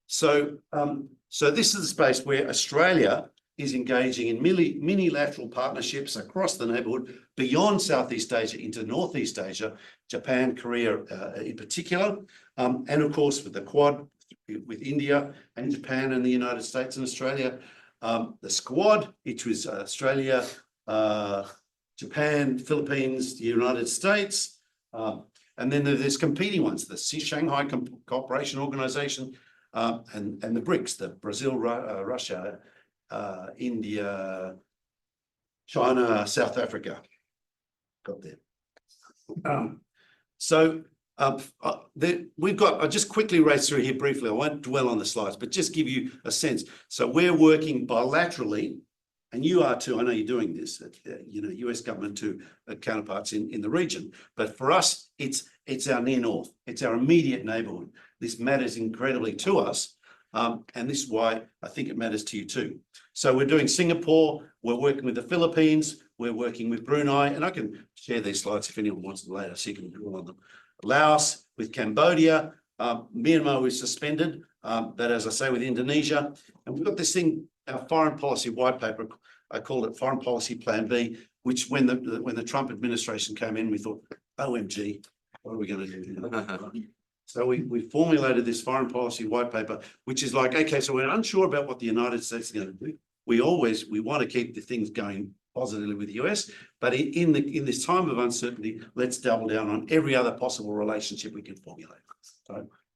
So this is a space where Australia is engaging in mini-lateral partnerships across the neighbourhood, beyond Southeast Asia into Northeast Asia, Japan, Korea in particular, and of course with the Quad, with India and Japan and the United States and Australia. The Squad, which was Australia, Japan, Philippines, the United States, and then there's competing ones, the Shanghai Cooperation Organization, and the BRICS, the Brazil, Russia, India, China, South Africa. Got there. We've got, I'll just quickly race through here briefly. I won't dwell on the slides, but just give you a sense. So we're working bilaterally, and you are too. I know you're doing this, US government to counterparts in the region. But for us, it's our near north. It's our immediate neighborhood. This matters incredibly to us. And this is why I think it matters to you too. So we're doing Singapore. We're working with the Philippines. We're working with Brunei. And I can share these slides if anyone wants them later, so you can draw on them. Laos, with Cambodia. Myanmar was suspended. That, as I say, with Indonesia. And we've got this thing, our foreign policy white paper, I called it Foreign Policy Plan B, which when the Trump administration came in, we thought, OMG, what are we going to do? So we formulated this foreign policy white paper, which is like, okay, so we're unsure about what the United States is going to do. We want to keep the things going positively with the US, but in this time of uncertainty, let's double down on every other possible relationship we can formulate.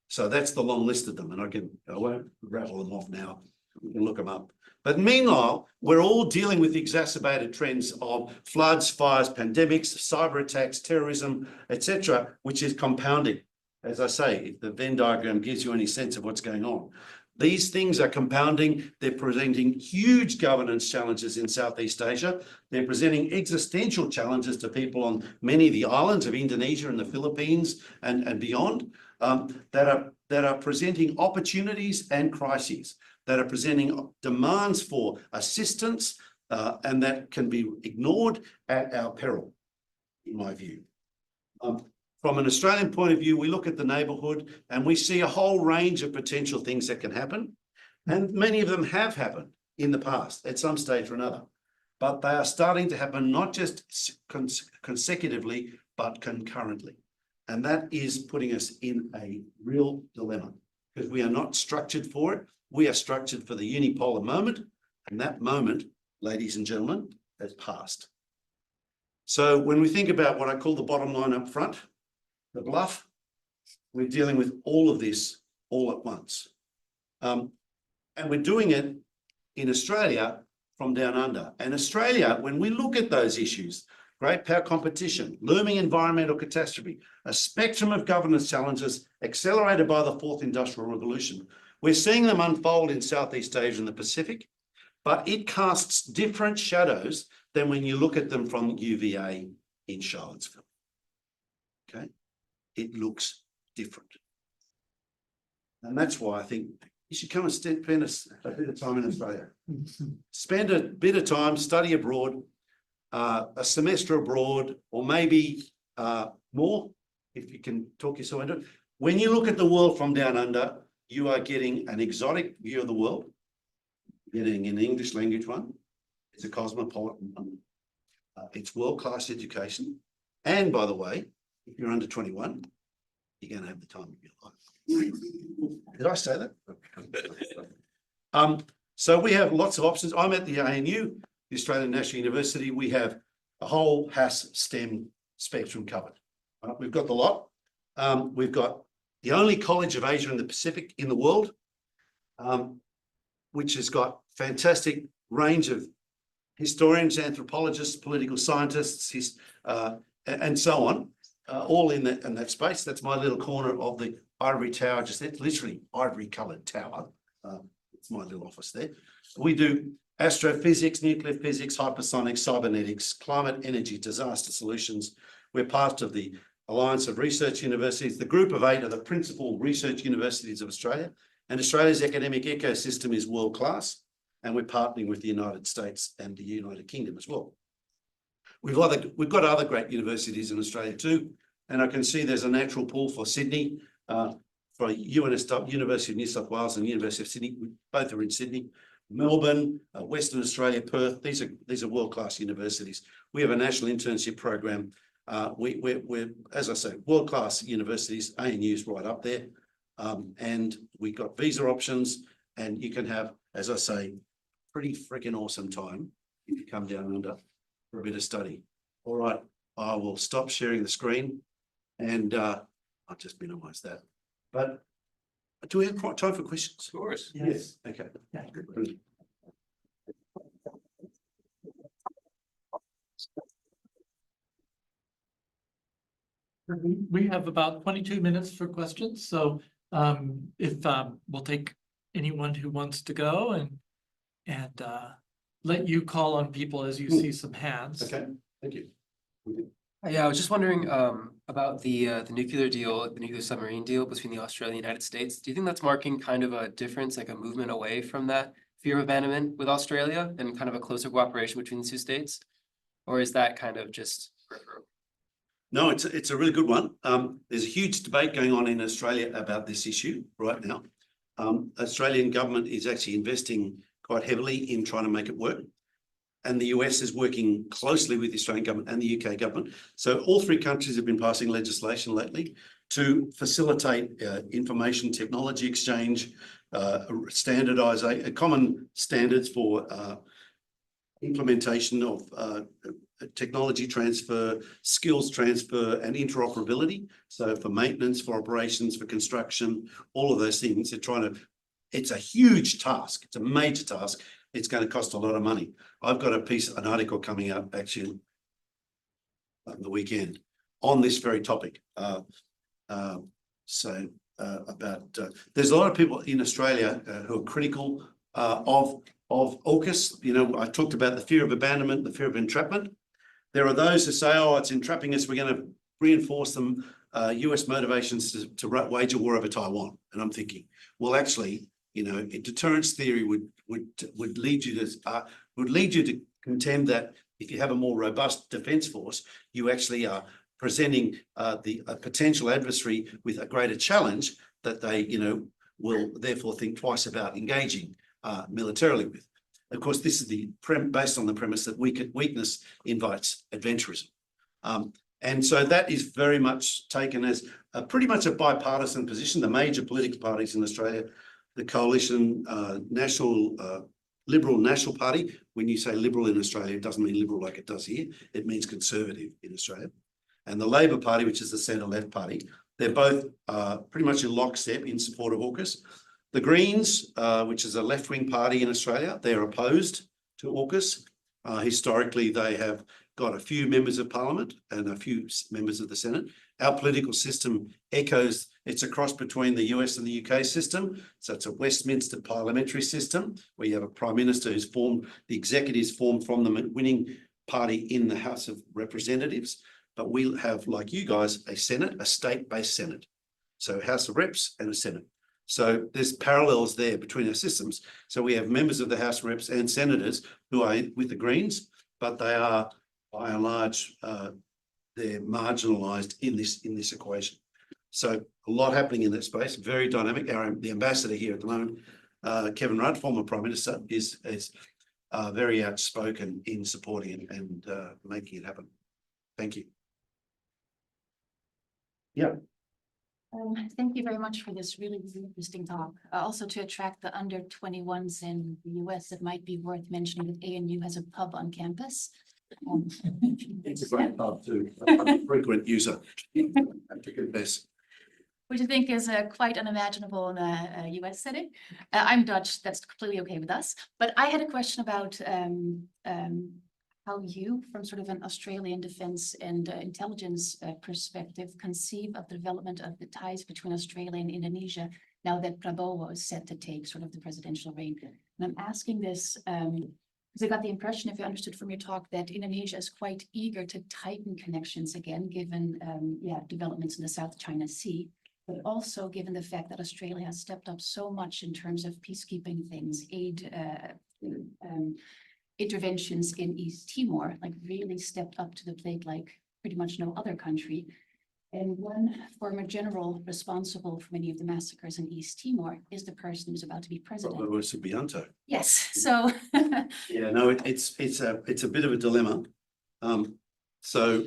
So that's the long list of them, and I won't rattle them off now. We can look them up. But meanwhile, we're all dealing with the exacerbated trends of floods, fires, pandemics, cyber attacks, terrorism, etc., which is compounding. As I say, if the Venn diagram gives you any sense of what's going on. These things are compounding. They're presenting huge governance challenges in Southeast Asia. They're presenting existential challenges to people on many of the islands of Indonesia and the Philippines and beyond, that are presenting opportunities and crises, that are presenting demands for assistance, and that can be ignored at our peril, in my view. From an Australian point of view, we look at the neighbourhood and we see a whole range of potential things that can happen. And many of them have happened in the past at some stage or another. But they are starting to happen not just consecutively, but concurrently. And that is putting us in a real dilemma because we are not structured for it. We are structured for the unipolar moment. And that moment, ladies and gentlemen, has passed. So when we think about what I call the bottom line up front, the bluff, we're dealing with all of this all at once. And we're doing it in Australia from down under. And Australia, when we look at those issues, great power competition, looming environmental catastrophe, a spectrum of governance challenges accelerated by the fourth industrial revolution, we're seeing them unfold in Southeast Asia and the Pacific, but it casts different shadows than when you look at them from UVA in Charlottesville. Okay. It looks different. And that's why I think you should come and spend a bit of time in Australia. Spend a bit of time, study abroad, a semester abroad, or maybe more, if you can talk yourself into it. When you look at the world from down under, you are getting an exotic view of the world, getting an English language one. It's a cosmopolitan one. It's world-class education. And by the way, if you're under 21, you're going to have the time of your life. Did I say that? So we have lots of options. I'm at the ANU, the Australian National University. We have a whole HASS STEM spectrum covered. We've got the lot. We've got the only college of Asia and the Pacific in the world, which has got fantastic range of historians, anthropologists, political scientists, and so on, all in that space. That's my little corner of the ivory tower, just it's literally ivory coloured tower. It's my little office there. We do astrophysics, nuclear physics, hypersonics, cybernetics, climate, energy, disaster solutions. We're part of the Alliance of Research Universities. The group of 8 are the principal research universities of Australia, and Australia's academic ecosystem is world class, and we're partnering with the United States and the United Kingdom as well. We've got other great universities in Australia too, and I can see there's a natural pull for Sydney, for UNSW, University of New South Wales and University of Sydney. Both are in Sydney. Melbourne, Western Australia, Perth. These are world-class universities. We have a national internship program. We're, as I say, world-class universities. ANU's right up there, and we got visa options, and you can have, as I say, pretty freaking awesome time if you come down under for a bit of study. All right, I will stop sharing the screen, and I'll just minimize that. But do we have time for questions? Of course. Yes. Okay. Yeah. Brilliant. We have about 22 minutes for questions, so if we'll take anyone who wants to go and let you call on people as you see some hands. Okay, thank you. Yeah, I was just wondering about the nuclear deal, the nuclear submarine deal between the Australia and the United States. Do you think that's marking kind of a difference, like a movement away from that fear of abandonment with Australia and kind of a closer cooperation between the two states? Or is that kind of just peripheral? No, it's a really good one. There's a huge debate going on in Australia about this issue right now. Australian government is actually investing quite heavily in trying to make it work. And the US is working closely with the Australian government and the UK government. So all 3 countries have been passing legislation lately to facilitate information technology exchange, standardisation, common standards for implementation of technology transfer, skills transfer, and interoperability. So for maintenance, for operations, for construction, all of those things, they're trying to, it's a huge task. It's a major task. It's going to cost a lot of money. I've got an article coming out actually on the weekend on this very topic. About there's a lot of people in Australia who are critical of AUKUS. You know, I talked about the fear of abandonment, the fear of entrapment. There are those who say, oh, it's entrapping us. We're going to reinforce them US motivations to wage a war over Taiwan. And I'm thinking, well, actually, you know, deterrence theory would lead you to contend that if you have a more robust defence force, you actually are presenting a potential adversary with a greater challenge that they, you know, will therefore think twice about engaging militarily with. Of course, this is based on the premise that weakness invites adventurism. And so that is very much taken as pretty much a bipartisan position. The major political parties in Australia, the coalition, Liberal National Party. When you say liberal in Australia, it doesn't mean liberal like it does here. It means conservative in Australia. And the Labor Party, which is the centre-left party, they're both pretty much in lockstep in support of AUKUS. The Greens, which is a left-wing party in Australia, they're opposed to AUKUS. Historically, they have got a few members of parliament and a few members of the Senate. Our political system echoes, it's a cross between the US and the UK system. So it's a Westminster parliamentary system where you have a prime minister who's formed, the executives formed from the winning party in the House of Representatives. But we'll have, like you guys, a Senate, a state-based Senate. So House of Reps and a Senate. So there's parallels there between our systems. So we have members of the House of Reps and senators who are with the Greens, but they are by and large, they're marginalised in this equation. So a lot happening in that space, very dynamic. The ambassador here at the moment, Kevin Rudd, former Prime Minister, is very outspoken in supporting it and making it happen. Thank you. Yeah. Thank you very much for this really interesting talk. Also to attract the under 21s in the US, it might be worth mentioning that ANU has a pub on campus. It's a great pub too. I'm a frequent user. I have to confess. Which I think is quite unimaginable in a US setting. I'm Dutch, that's completely okay with us. But I had a question about how you, from sort of an Australian defense and intelligence perspective, conceive of the development of the ties between Australia and Indonesia now that Prabowo is set to take sort of the presidential reign. And I'm asking this because I got the impression, if I understood from your talk, that Indonesia is quite eager to tighten connections again, given developments in the South China Sea. But also given the fact that Australia has stepped up so much in terms of peacekeeping things, aid interventions in East Timor, like really stepped up to the plate like pretty much no other country. And one former general responsible for many of the massacres in East Timor is the person who's about to be president. Prabowo Subianto. Yes, so Yeah, no, it's a bit of a dilemma. So,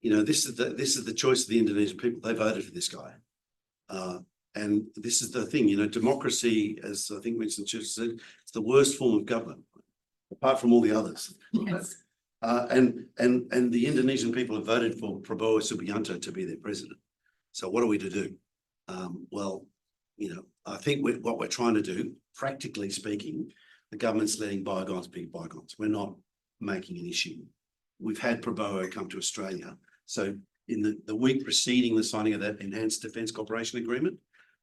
you know, this is the choice of the Indonesian people. They voted for this guy. And this is the thing, you know, democracy, as I think Winston Churchill said, it's the worst form of government, apart from all the others. yes. And the Indonesian people have voted for Prabowo Subianto to be their president. So what are we to do? Well, you know, I think what we're trying to do, practically speaking, the government's letting bygones be bygones. We're not making an issue. We've had Prabowo come to Australia. So in the week preceding the signing of that enhanced defence cooperation agreement,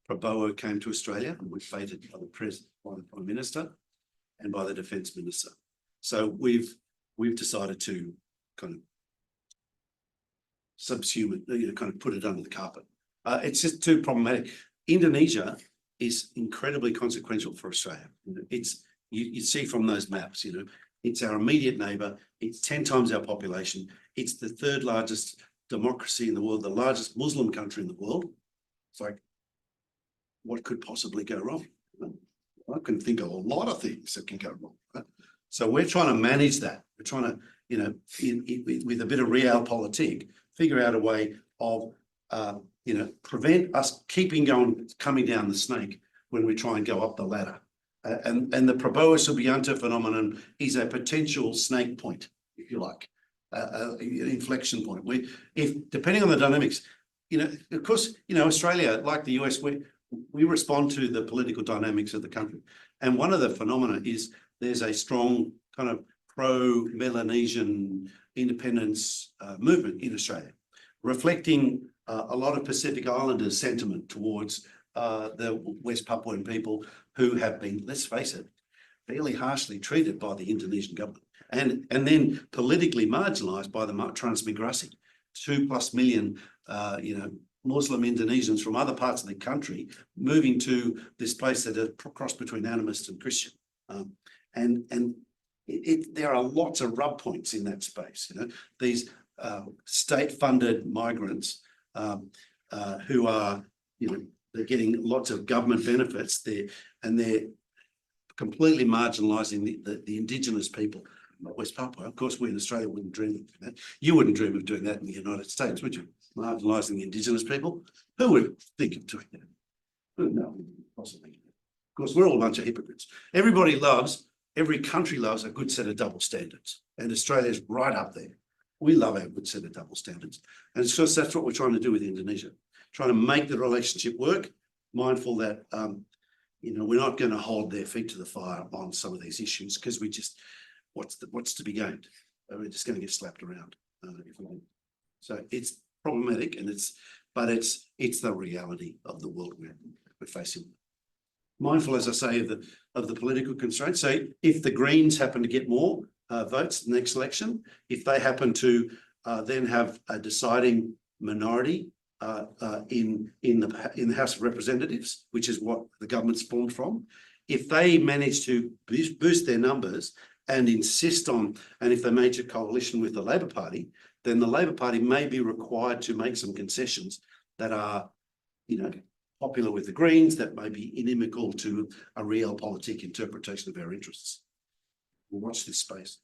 Prabowo came to Australia and was feted by the president, by the Prime Minister and by the Defence Minister. So we've decided to kind of subsume it, you know, kind of put it under the carpet. It's just too problematic. Indonesia is incredibly consequential for Australia. It's you see from those maps, you know, it's our immediate neighbour. It's 10 times our population. It's the third largest democracy in the world, the largest Muslim country in the world. It's like, what could possibly go wrong? I can think of a lot of things that can go wrong. Right? So we're trying to manage that. We're trying to, you know, with a bit of realpolitik, figure out a way of, you know, prevent us coming down the snake when we try and go up the ladder. And the Prabowo Subianto phenomenon is a potential snake point, if you like, an inflection point. If depending on the dynamics, you know, of course, you know, Australia, like the US, we respond to the political dynamics of the country. And one of the phenomena is there's a strong kind of pro-Melanesian independence movement in Australia, reflecting a lot of Pacific Islanders' sentiment towards the West Papuan people who have been, let's face it, fairly harshly treated by the Indonesian government and then politically marginalised by the transmigrasi. 2+ million, you know, Muslim Indonesians from other parts of the country moving to this place that are crossed between animist and Christian. There are lots of rub points in that space. You know, these state-funded migrants who are, you know, they're getting lots of government benefits there, and they're completely marginalising the indigenous people. West Papua, of course, we in Australia wouldn't dream of doing that. You wouldn't dream of doing that in the United States, would you? Marginalising the indigenous people. Who would think of doing that? Who no, possibly. Of course, we're all a bunch of hypocrites. Every country loves a good set of double standards, and Australia's right up there. We love our good set of double standards, and it's just that's what we're trying to do with Indonesia, trying to make the relationship work, mindful that you know, we're not going to hold their feet to the fire on some of these issues because we just what's to be gained? We're just going to get slapped around. So it's problematic, and it's the reality of the world we're facing. Mindful, as I say, of the political constraints. So if the Greens happen to get more votes in the next election, if they happen to then have a deciding minority in the House of Representatives, which is what the government spawned from, if they manage to boost their numbers and insist on, and if they make a coalition with the Labor Party, then the Labor Party may be required to make some concessions that are, you know, popular with the Greens, that may be inimical to a realpolitik interpretation of our interests. We'll watch this space.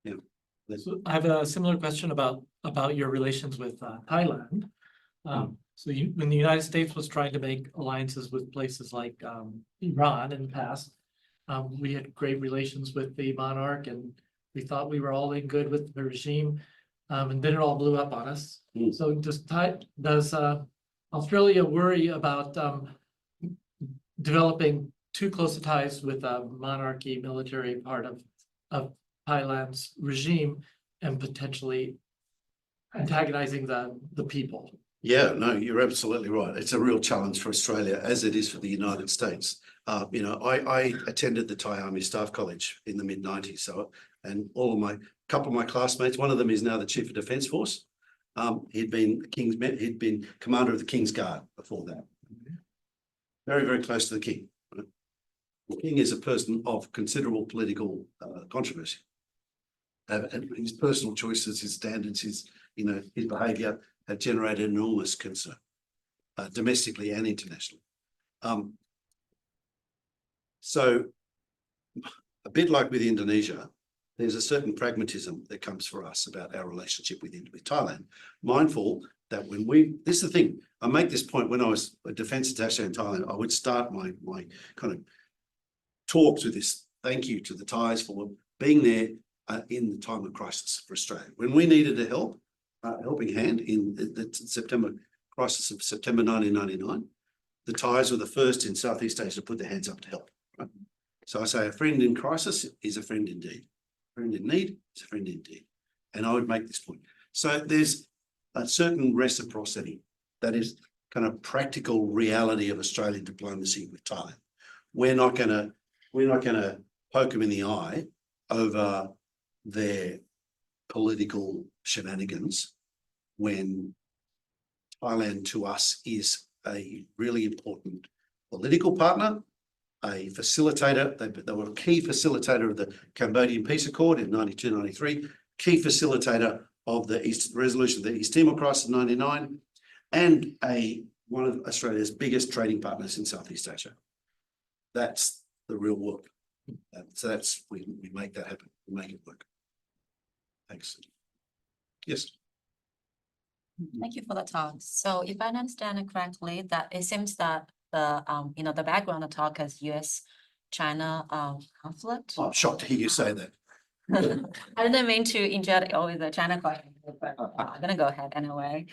Yeah. So I have a similar question about your relations with Thailand. So when the United States was trying to make alliances with places like Iran in the past, we had great relations with the monarch, and We thought we were all in good with the regime, and then it all blew up on us. Mm. So does Australia worry about developing too close ties with a monarchy military part of Thailand's regime and potentially antagonizing the people? Yeah, no, you're absolutely right. It's a real challenge for Australia, as it is for the United States. I attended the Thai Army Staff College in the mid-90s. So, and couple of my classmates, one of them is now the Chief of Defence Force. He'd been commander of the King's Guard before that. Very, very close to the King. Right? The King is a person of considerable political controversy. And his personal choices, his standards, his behaviour have generated enormous concern, domestically and internationally. So a bit like with Indonesia, there's a certain pragmatism that comes for us about our relationship with Thailand, mindful that this is the thing, I make this point when I was a defence attaché in Thailand, I would start my kind of talks with this thank you to the Thais for being there in the time of crisis for Australia. When we needed a helping hand in the crisis of September 1999, the Thais were the first in Southeast Asia to put their hands up to help. Right? So I say a friend in crisis is a friend indeed. A friend in need is a friend indeed. And I would make this point. So there's a certain reciprocity that is kind of practical reality of Australian diplomacy with Thailand. We're not going to poke them in the eye over their political shenanigans when Thailand to us is a really important political partner, a facilitator. They were a key facilitator of the Cambodian Peace Accord in 92-93, key facilitator of the resolution of the East Timor crisis in 99, and one of Australia's biggest trading partners in Southeast Asia. That's the real work. So we make that happen. We make it work. Thanks. Yes. Thank you for the talk. So if I understand it correctly, that it seems that the background of the talk is US-China conflict. I'm shocked to hear you say that. I didn't mean to inject always the China question, but I'm gonna go ahead anyway.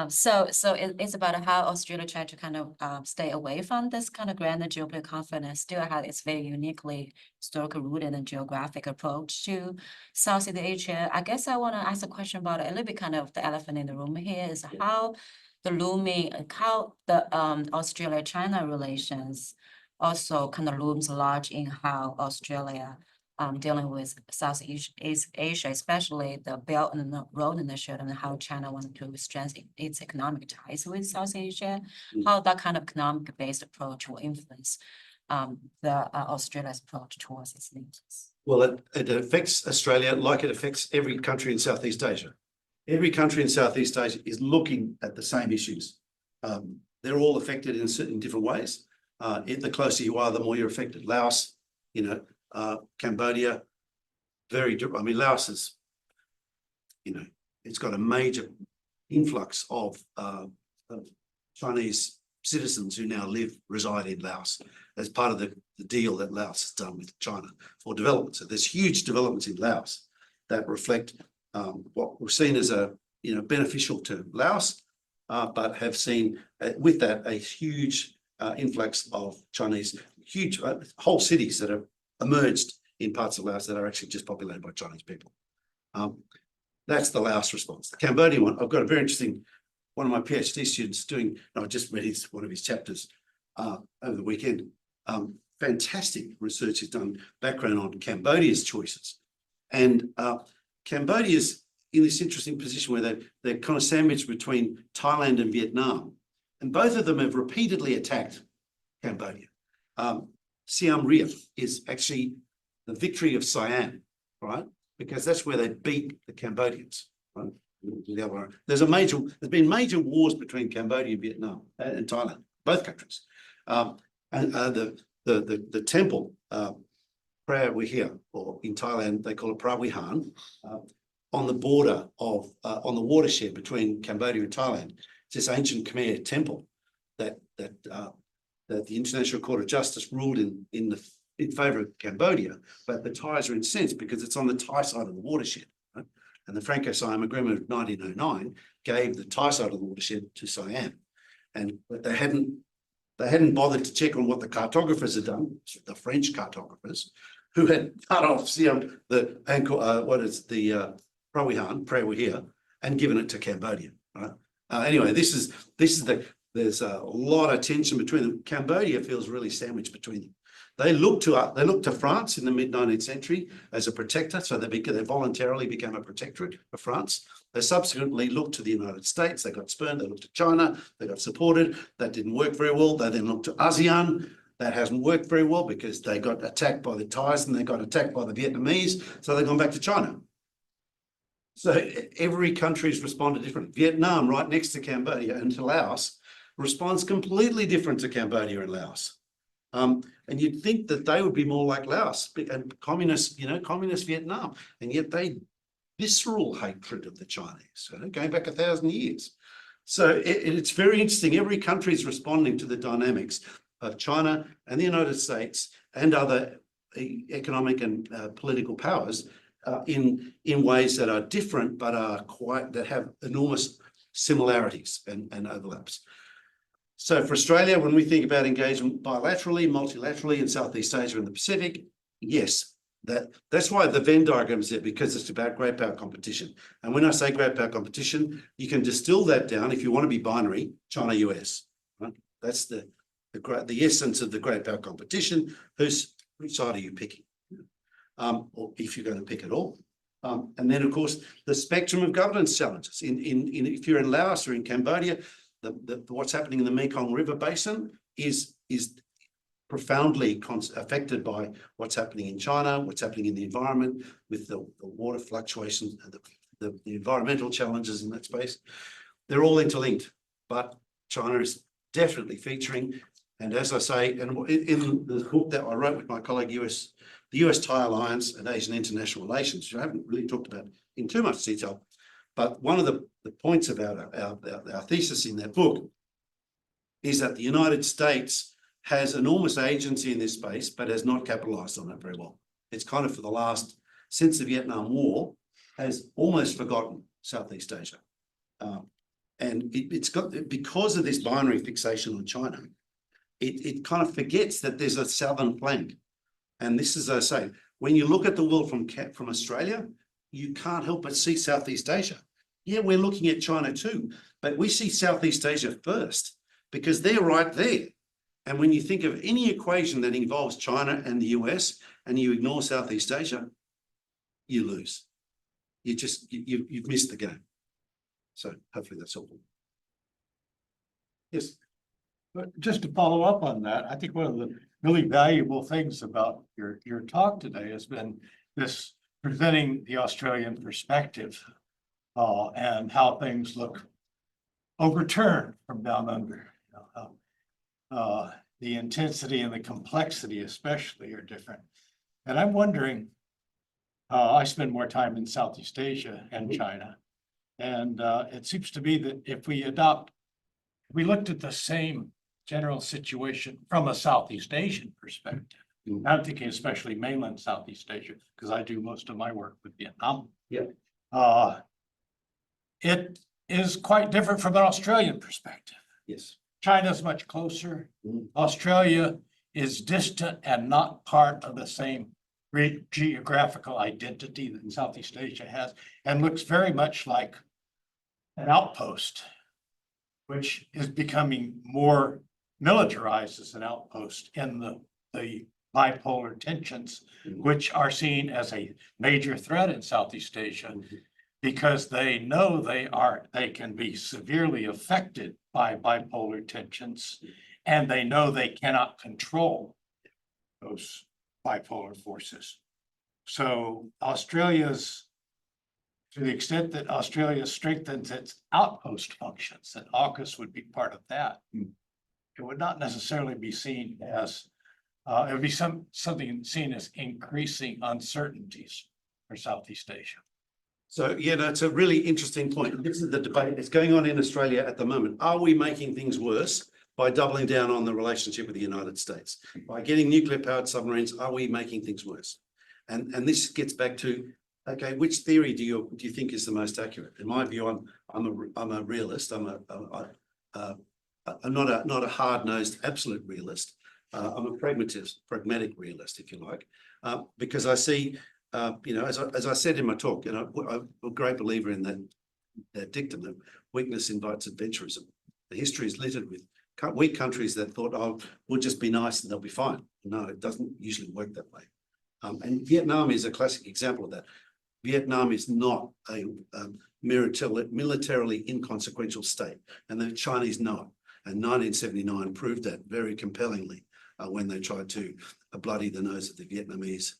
So it's about how Australia tried to kind of stay away from this kind of grand geopolitical conflict and still have its very uniquely historical rooted and geographic approach to Southeast Asia. I guess I want to ask a question about it, a little bit kind of the elephant in the room here is how the Australia-China relations also kind of looms large in how Australia dealing with Southeast Asia, especially the Belt and the Road Initiative, and how China wanted to strengthen its economic ties with South Asia, how that kind of economic-based approach will influence Australia's approach towards its needs. Well, it affects Australia like it affects every country in Southeast Asia. Every country in Southeast Asia is looking at the same issues. They're all affected in different ways. The closer you are, the more you're affected. Laos, Cambodia, Laos is, it's got a major influx of Chinese citizens who now reside in Laos as part of the deal that Laos has done with China for development. So there's huge developments in Laos that reflect what we've seen as a beneficial to Laos, but have seen with that a huge influx of Chinese, huge whole cities that have emerged in parts of Laos that are actually just populated by Chinese people. That's the Laos response. The Cambodian one, I've got a very interesting, one of my PhD students I just read one of his chapters over the weekend. Fantastic research he's done, background on Cambodia's choices. And Cambodia's in this interesting position where they're kind of sandwiched between Thailand and Vietnam. And both of them have repeatedly attacked Cambodia. Siem Reap is actually the victory of Siam, right? Because that's where they beat the Cambodians, right? There's been major wars between Cambodia and Vietnam and Thailand, both countries. The temple, Phra Vihear, or in Thailand they call it Phra Vihan, on the border of on the watershed between Cambodia and Thailand. It's this ancient Khmer temple that the International Court of Justice ruled in the in favour of Cambodia, but the Thais are incensed because it's on the Thai side of the watershed. Right? And the Franco-Siam Agreement of 1909 gave the Thai side of the watershed to Siam, but they hadn't bothered to check on what the cartographers had done, the French cartographers, who had cut off the Prawihan, and given it to Cambodia. Right? Anyway, there's a lot of tension between them. Cambodia feels really sandwiched between them. They look to France in the mid-19th century as a protector, so they voluntarily became a protectorate of France. They subsequently looked to the United States. They got spurned. They looked to China. They got supported. That didn't work very well. They then looked to ASEAN. That hasn't worked very well because they got attacked by the Thais and they got attacked by the Vietnamese. So they've gone back to China. So every country's responded differently. Vietnam, right next to Cambodia and to Laos, responds completely different to Cambodia and Laos. And you'd think that they would be more like Laos and communist Vietnam, and yet they visceral hatred of the Chinese, going back 1,000 years. So it's very interesting. Every country is responding to the dynamics of China and the United States and other economic and political powers in ways that are different, but that have enormous similarities and overlaps. So for Australia, when we think about engagement bilaterally, multilaterally in Southeast Asia and the Pacific, yes, that's why the Venn diagram is there, because it's about great power competition. And when I say great power competition, you can distill that down if you want to be binary, China, US. Right? That's the essence of the great power competition. Which side are you picking? Or if you're going to pick at all. And then, of course, the spectrum of governance challenges. If you're in Laos or in Cambodia, what's happening in the Mekong River Basin is profoundly affected by what's happening in China, what's happening in the environment with the water fluctuations, the environmental challenges in that space. They're all interlinked, but China is definitely featuring. And as I say, and in the book that I wrote with my colleague, the US-Thai Alliance and Asian International Relations, which I haven't really talked about in too much detail, but one of the points about our thesis in that book is that the United States has enormous agency in this space, but has not capitalized on it very well. It's kind of since the Vietnam War, has almost forgotten Southeast Asia. And it's got, because of this binary fixation on China, it kind of forgets that there's a southern flank. And this is, as I say, when you look at the world from Australia, you can't help but see Southeast Asia. Yeah, we're looking at China too, but we see Southeast Asia first because they're right there. And when you think of any equation that involves China and the US and you ignore Southeast Asia, you lose. You've missed the game. So hopefully that's helpful. Yes. But just to follow up on that, I think one of the really valuable things about your talk today has been this presenting the Australian perspective and how things look overturned from down under. The intensity and the complexity especially are different. And I'm wondering, I spend more time in Southeast Asia and China, and it seems to me that if we looked at the same general situation from a Southeast Asian perspective, I'm thinking especially mainland Southeast Asia, because I do most of my work with Vietnam. Yeah. It is quite different from an Australian perspective. Yes. China's much closer. Australia is distant and not part of the same geographical identity that Southeast Asia has, and looks very much like an outpost, which is becoming more militarized as an outpost in the bipolar tensions, which are seen as a major threat in Southeast Asia, because they know they can be severely affected by bipolar tensions, and they know they cannot control those bipolar forces. So to the extent that Australia strengthens its outpost functions, and AUKUS would be part of that, it would not necessarily be seen as, it would be something seen as increasing uncertainties for Southeast Asia. So, yeah, that's a really interesting point. This is the debate that's going on in Australia at the moment. Are we making things worse by doubling down on the relationship with the United States. By getting nuclear-powered submarines, are we making things worse? And this gets back to, okay, which theory do you think is the most accurate? In my view, I'm a realist. I'm not a hard-nosed absolute realist. I'm a pragmatic realist, if you like, because I see, as I said in my talk, I'm a great believer in that dictum that weakness invites adventurism. The history is littered with weak countries that thought, oh, we'll just be nice and they'll be fine. No, it doesn't usually work that way. And Vietnam is a classic example of that. Vietnam is not a militarily inconsequential state, and the Chinese know it. And 1979 proved that very compellingly when they tried to bloody the nose of the Vietnamese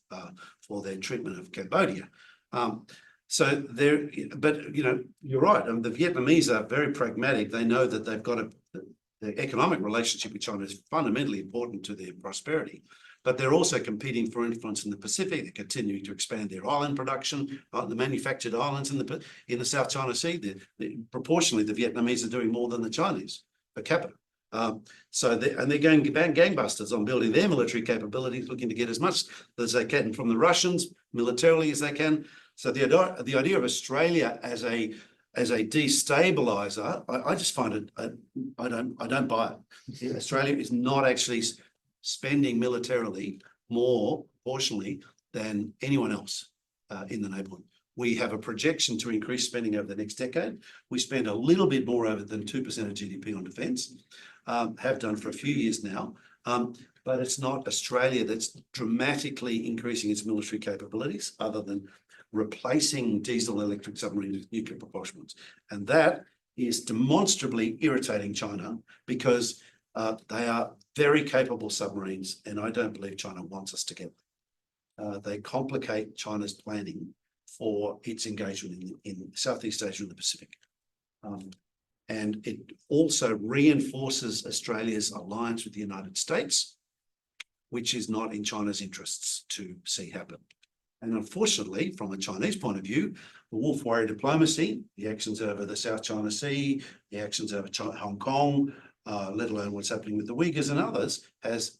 for their treatment of Cambodia. So there, but you're right. The Vietnamese are very pragmatic. They know that they've got the economic relationship with China is fundamentally important to their prosperity. But they're also competing for influence in the Pacific. They're continuing to expand their island production, the manufactured islands in the South China Sea. Proportionally, the Vietnamese are doing more than the Chinese per capita. So they're going gangbusters on building their military capabilities, looking to get as much as they can from the Russians militarily as they can. So the idea of Australia as a destabilizer, I just find it. I don't buy it. Australia is not actually spending militarily more proportionally than anyone else in the neighbourhood. We have a projection to increase spending over the next decade. We spend a little bit more over than 2% of GDP on defence, have done for a few years now, but it's not Australia that's dramatically increasing its military capabilities other than replacing diesel electric submarines with nuclear propulsion ones. And that is demonstrably irritating China because they are very capable submarines, and I don't believe China wants us to get them. They complicate China's planning for its engagement in Southeast Asia and the Pacific. And it also reinforces Australia's alliance with the United States, which is not in China's interests to see happen. And unfortunately, from a Chinese point of view, the wolf warrior diplomacy, the actions over the South China Sea, the actions over Hong Kong, let alone what's happening with the Uyghurs and others,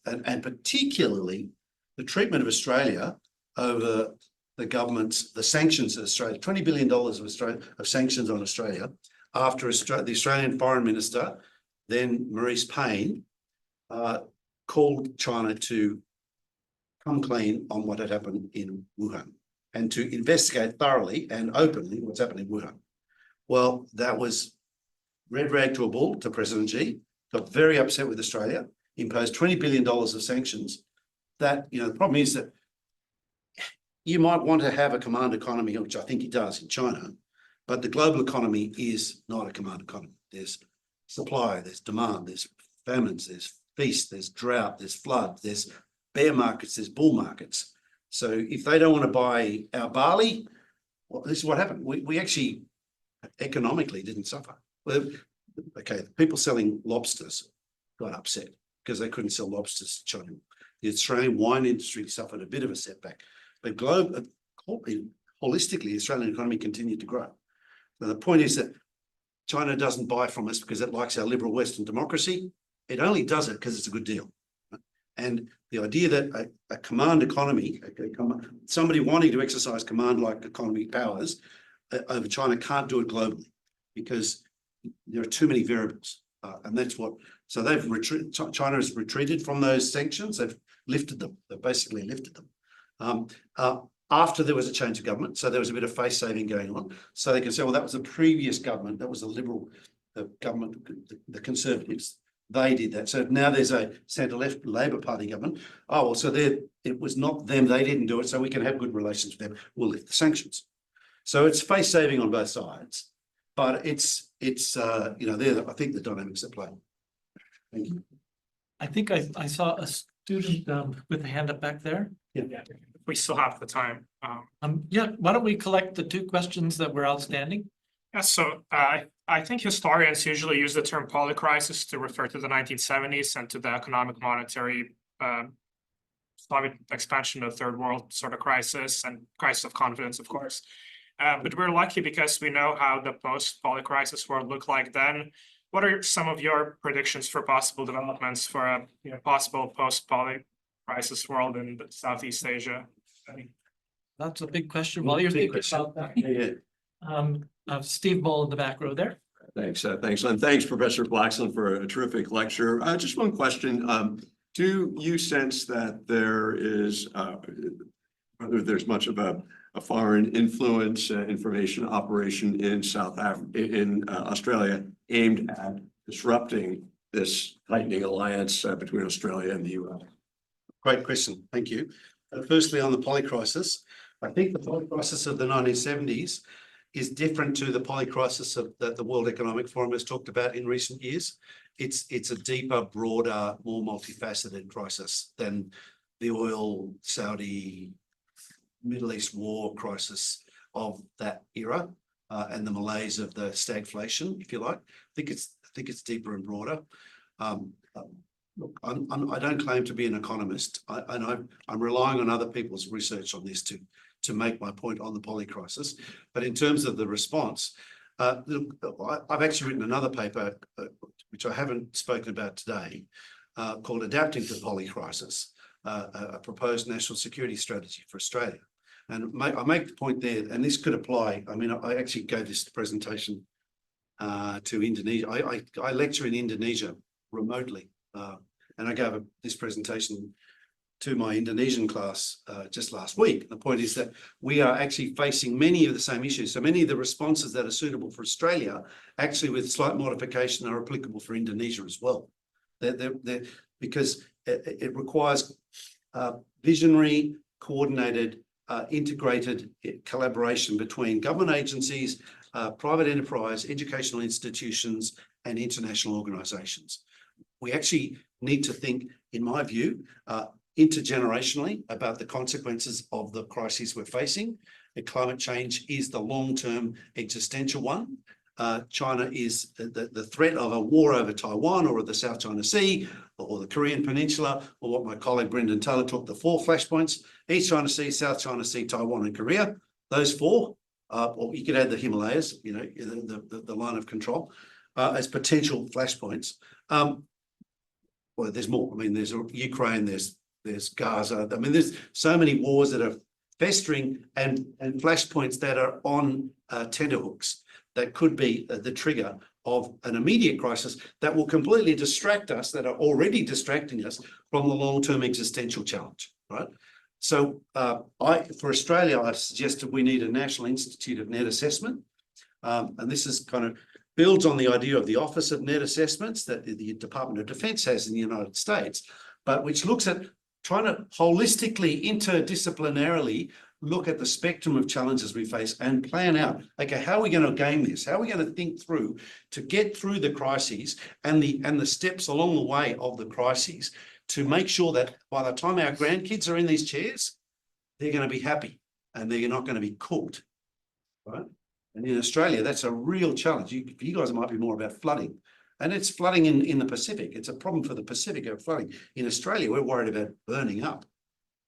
and particularly the treatment of Australia over the sanctions of Australia, $20 billion of sanctions on Australia, after the Australian Foreign Minister, then Maurice Payne, called China to come clean on what had happened in Wuhan and to investigate thoroughly and openly what's happened in Wuhan. Well, that was red rag to a bull to President Xi, got very upset with Australia, imposed $20 billion of sanctions. That, the problem is that you might want to have a command economy, which I think he does in China, but the global economy is not a command economy. There's supply, there's demand, there's famines, there's feast, there's drought, there's flood, there's bear markets, there's bull markets. So if they don't want to buy our barley, well, this is what happened. We actually economically didn't suffer. Well, okay, the people selling lobsters got upset because they couldn't sell lobsters to China. The Australian wine industry suffered a bit of a setback, but holistically, the Australian economy continued to grow. So the point is that China doesn't buy from us because it likes our liberal Western democracy. It only does it because it's a good deal. And the idea that a command economy, somebody wanting to exercise command-like economy powers over China can't do it globally because there are too many variables. And that's what, so China has retreated from those sanctions. They've lifted them. They've basically lifted them. After there was a change of government, so there was a bit of face saving going on. So they can say, well, that was the previous government. That was the Liberal government, the Conservatives. They did that. So now there's a centre-left Labor Party government. Oh, well, so it was not them. They didn't do it. So we can have good relations with them. We'll lift the sanctions. So it's face saving on both sides, but it's I think the dynamics at play. Thank you. I think I saw a student with a hand up back there. Yeah, we still have the time. Yeah, why don't we collect the two questions that were outstanding? Yeah, so I think historians usually use the term polycrisis to refer to the 1970s and to the economic monetary Soviet expansion of third world sort of crisis and crisis of confidence, of course. But we're lucky because we know how the post-polycrisis world looked like then. what are some of your predictions for possible developments for a possible post-poly-crisis world in Southeast Asia? That's a big question. While you're Big thinking question. about that, Yeah. Steve Mull in the back row there. Thanks, and thanks, Professor Blaxland, for a terrific lecture. Just one question. Do you sense that there is, whether there's much of a foreign influence information operation in Australia aimed at disrupting this tightening alliance between Australia and the US? Great question. Thank you. Firstly, on the polycrisis, I think the polycrisis of the 1970s is different to the polycrisis that the World Economic Forum has talked about in recent years. It's a deeper, broader, more multifaceted crisis than the oil, Saudi, Middle East war crisis of that era and the malaise of the stagflation, if you like. I think it's deeper and broader. Look, I don't claim to be an economist, and I'm relying on other people's research on this to make my point on the polycrisis. But in terms of the response, look, I've actually written another paper, which I haven't spoken about today, called Adapting to the Polycrisis, a proposed national security strategy for Australia. And I make the point there, and this could apply. I mean, I actually gave this presentation to Indonesia. I lecture in Indonesia remotely, and I gave this presentation to my Indonesian class just last week. The point is that we are actually facing many of the same issues. So many of the responses that are suitable for Australia, actually with slight modification, are applicable for Indonesia as well. Because it requires visionary, coordinated, integrated collaboration between government agencies, private enterprise, educational institutions, and international organisations. We actually need to think, in my view, intergenerationally about the consequences of the crises we're facing. Climate change is the long-term existential one. China is the threat of a war over Taiwan or the South China Sea or the Korean Peninsula, or what my colleague Brendan Taylor took the 4 flashpoints: East China Sea, South China Sea, Taiwan and Korea. Those 4, or you could add the Himalayas, you know, the line of control, as potential flashpoints. Well, there's more. I mean, there's Ukraine, there's Gaza. I mean, there's so many wars that are festering and flashpoints that are on tenterhooks that could be the trigger of an immediate crisis that will completely distract us, that are already distracting us from the long-term existential challenge, right? So for Australia, I've suggested we need a National Institute of Net Assessment. And this is kind of builds on the idea of the Office of Net Assessments that the Department of Defense has in the United States, but which looks at trying to holistically, interdisciplinarily look at the spectrum of challenges we face and plan out, okay, how are we going to game this? How are we going to think through to get through the crises and the steps along the way of the crises to make sure that by the time our grandkids are in these chairs, they're going to be happy and they're not going to be cooked, right? And in Australia, that's a real challenge. You guys might be more about flooding. And it's flooding in the Pacific. It's a problem for the Pacific of flooding. In Australia, we're worried about burning up,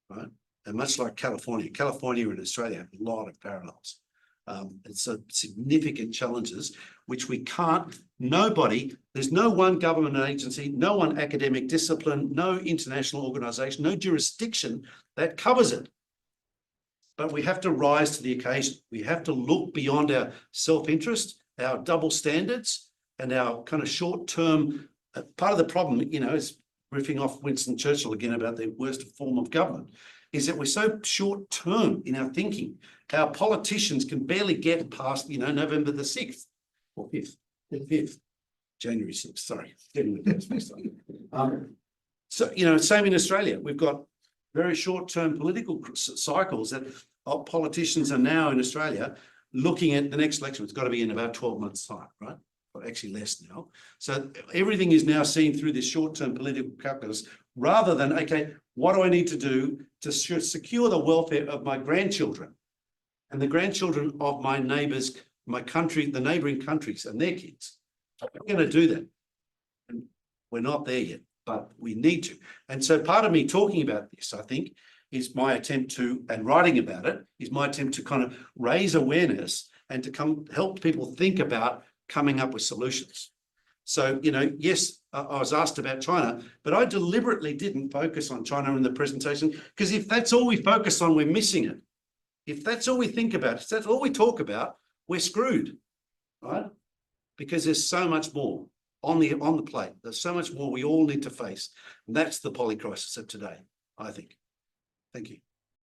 right? And much like California and Australia have a lot of parallels. It's a significant challenges, which we can't, there's no one government agency, no one academic discipline, no international organization, no jurisdiction that covers it. But we have to rise to the occasion. We have to look beyond our self-interest, our double standards, and our kind of short-term. Part of the problem, you know, is riffing off Winston Churchill again about the worst form of government, is that we're so short-term in our thinking. Our politicians can barely get past, you know, November the 6th or 5th, January 6th, sorry. So, you know, same in Australia. We've got very short-term political cycles that politicians are now in Australia looking at the next election. It's got to be in about 12 months' time, right? Or actually less now. So everything is now seen through this short-term political calculus rather than, okay, what do I need to do to secure the welfare of my grandchildren and the grandchildren of my neighbours, my country, the neighbouring countries and their kids? We're going to do that. And we're not there yet, but we need to. And so part of me talking about this, I think, is my attempt to, and writing about it, is my attempt to kind of raise awareness and to help people think about coming up with solutions. So, yes, I was asked about China, but I deliberately didn't focus on China in the presentation, because if that's all we focus on, we're missing it. If that's all we think about, if that's all we talk about, we're screwed, right? Because there's so much more on the plate. There's so much more we all need to face. And that's the polycrisis of today, I think. Thank you.